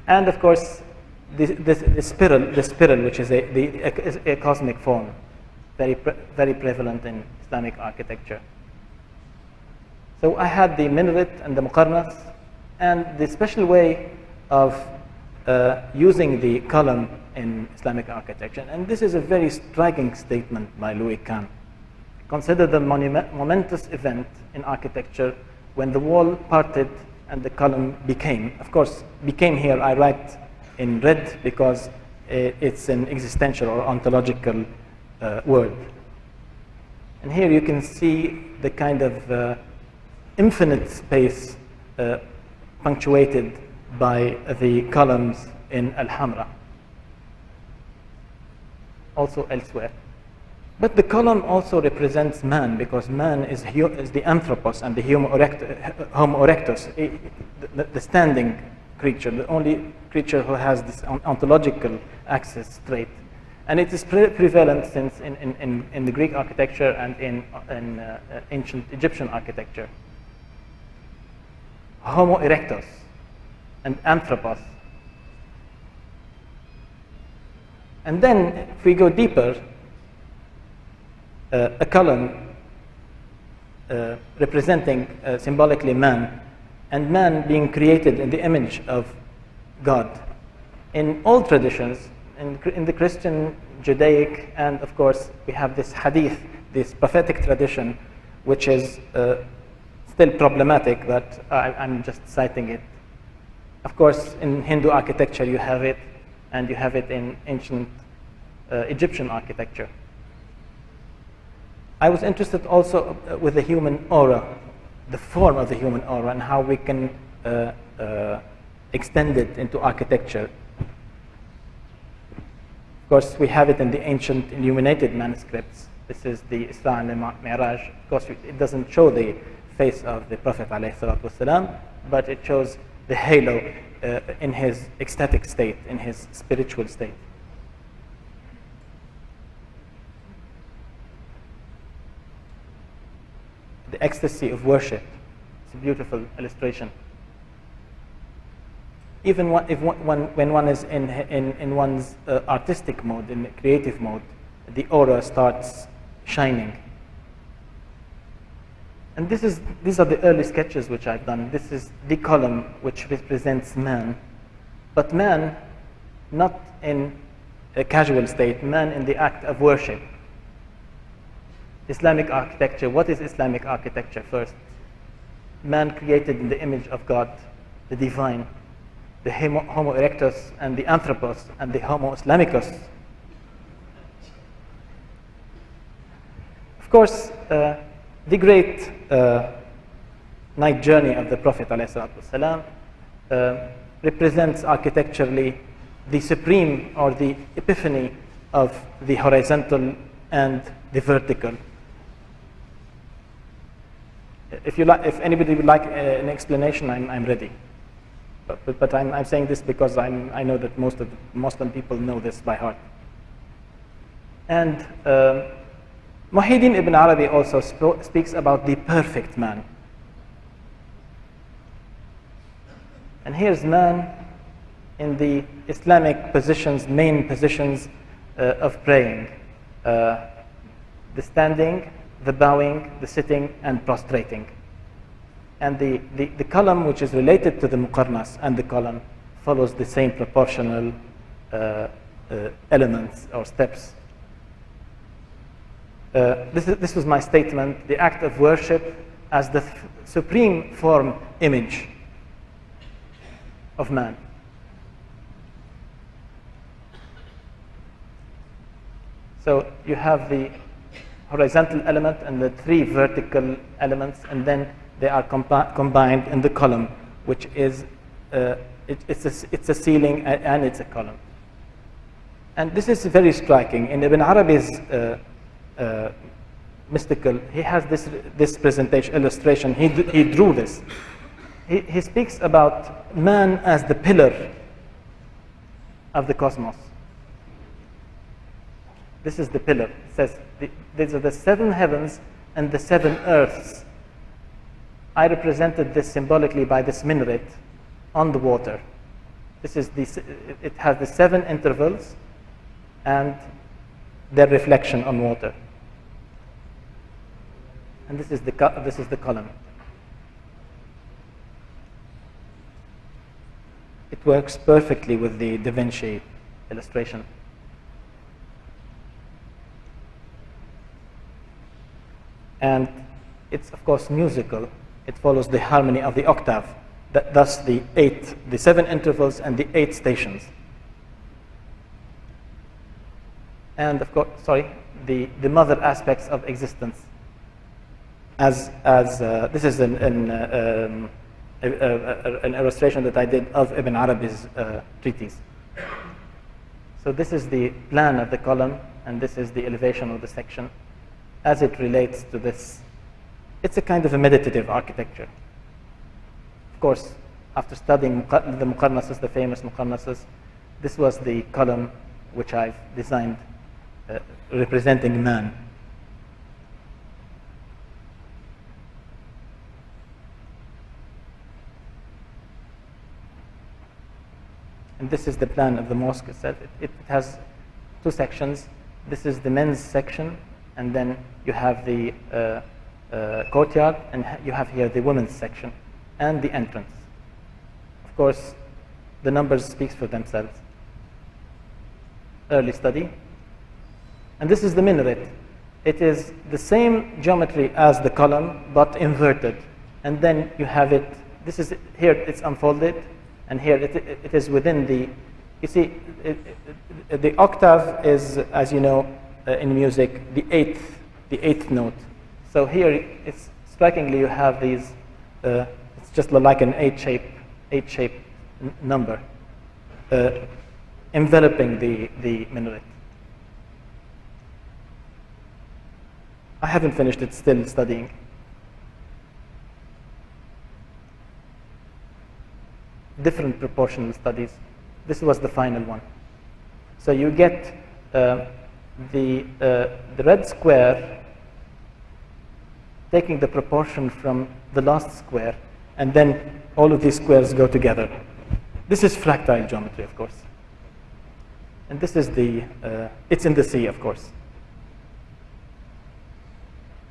And of course, the spiral, which is a cosmic form, very prevalent in Islamic architecture. So I had the minaret and the muqarnas, and the special way of using the column in Islamic architecture. And this is a very striking statement by Louis Kahn. Consider the momentous event in architecture when the wall parted and the column became. Of course, became here I write in red because it's an existential or ontological word. And here you can see the kind of infinite space punctuated by the columns in Al-Hamra, also elsewhere. But the column also represents man, because man is the anthropos and the Homo erectus, the standing creature, the only creature who has this ontological axis trait. And it is prevalent since in the Greek architecture and in ancient Egyptian architecture. Homo erectus and Anthropos. And then, if we go deeper, a column representing symbolically man, and man being created in the image of God. In all traditions, in the Christian, Judaic, and of course we have this hadith, this prophetic tradition, which is still problematic, but I'm just citing it. Of course, in Hindu architecture you have it, and you have it in ancient Egyptian architecture. I was interested also with the human aura, the form of the human aura, and how we can extend it into architecture. Of course, we have it in the ancient illuminated manuscripts. This is the Isra and the Mi'raj. Of course, it doesn't show the face of the Prophet ﷺ, but it shows the halo in his ecstatic state, in his spiritual state. The ecstasy of worship. It's a beautiful illustration. Even when one is in one's artistic mode, in creative mode, the aura starts shining. And these are the early sketches which I've done. This is the column which represents man, but man not in a casual state, man in the act of worship. Islamic architecture. What is Islamic architecture first? Man created in the image of God, the divine, the Homo erectus and the Anthropos and the Homo Islamicus. Of course, the great night journey of the Prophet ﷺ represents architecturally the supreme or the epiphany of the horizontal and the vertical. If anybody would like an explanation, I'm ready. But I'm saying this because I know that most of the Muslim people know this by heart. And Muhyiddin Ibn Arabi also speaks about the perfect man. And here's man in the Islamic positions, main positions of praying. The standing, the bowing, the sitting, and prostrating. And the column which is related to the muqarnas and the column follows the same proportional elements or steps. This was my statement, the act of worship as the supreme form image of man. So you have the horizontal element and the three vertical elements, and then they are combined in the column, which is it's a ceiling and it's a column. And this is very striking. In Ibn Arabi's mystical, he has this presentation illustration. He drew this. He speaks about man as the pillar of the cosmos. This is the pillar. It says these are the 7 heavens and the 7 earths. I represented this symbolically by this minaret on the water. It has the 7 intervals and their reflection on water. And this is the column. It works perfectly with the Da Vinci illustration. And it's of course musical. It follows the harmony of the octave. Thus the 7 intervals and the 8 stations. And of course, the mother aspects of existence. As this is an illustration that I did of Ibn Arabi's treatise. So this is the plan of the column, and this is the elevation of the section as it relates to this. It's a kind of a meditative architecture. Of course, after studying the muqarnasas, the famous muqarnasas, this was the column which I've designed representing man. And this is the plan of the mosque itself. It has two sections. This is the men's section, and then you have the courtyard, and you have here the women's section and the entrance. Of course, the numbers speak for themselves. Early study. And this is the minaret. It is the same geometry as the column, but inverted. And then you have it, this is here, it's unfolded, and here it is within the, you see, the octave is, as you know, in music, the eighth note. So here, it's strikingly, you have these, it's just like an eight-shape number, enveloping the minaret. I haven't finished it, still studying. Different proportional studies. This was the final one. So you get the red square taking the proportion from the last square, and then all of these squares go together. This is fractile geometry, of course. And this is the, it's in the sea, of course.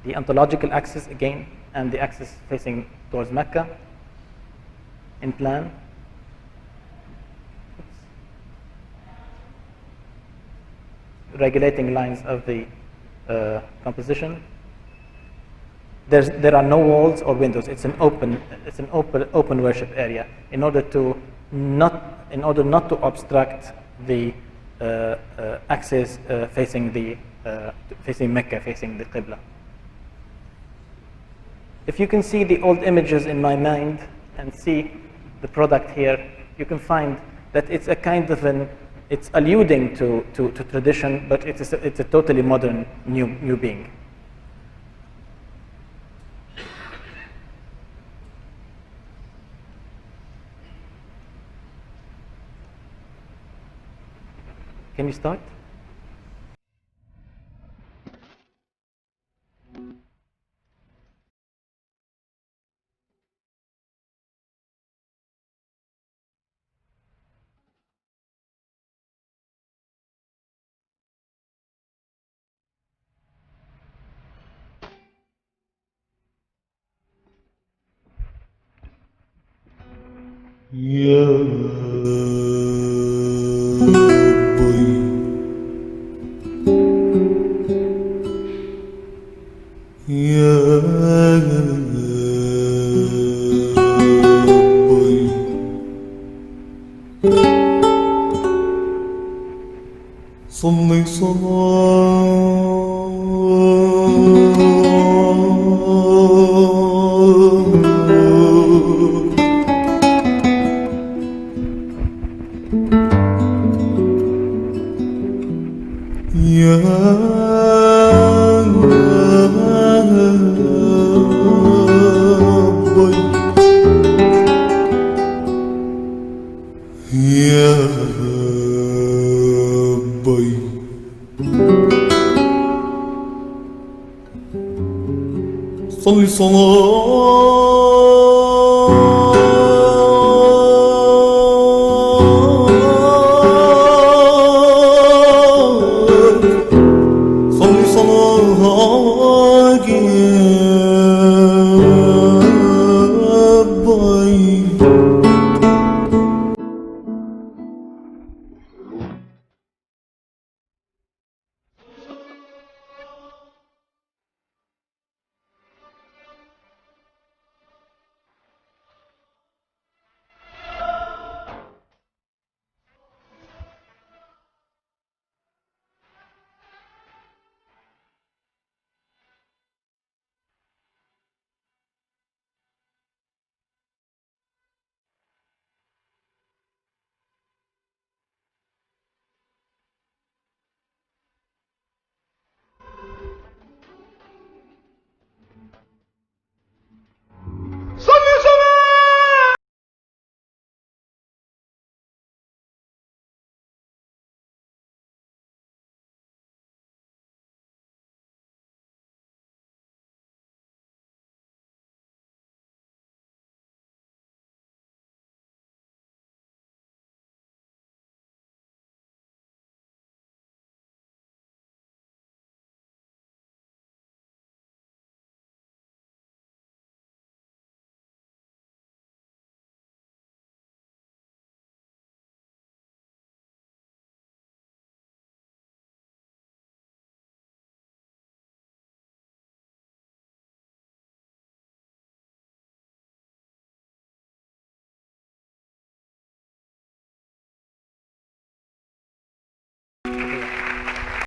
The ontological axis again, and the axis facing towards Mecca in plan. Regulating lines of the composition. There are no walls or windows. It's an open worship area in order not to obstruct the axis facing Mecca, facing the Qibla. If you can see the old images in my mind and see the product here, you can find that it's a kind of it's alluding to tradition, but it's a totally modern new being. Can you start? يا ربي يا ربي صلي يا ربي يا ربي صل صلاة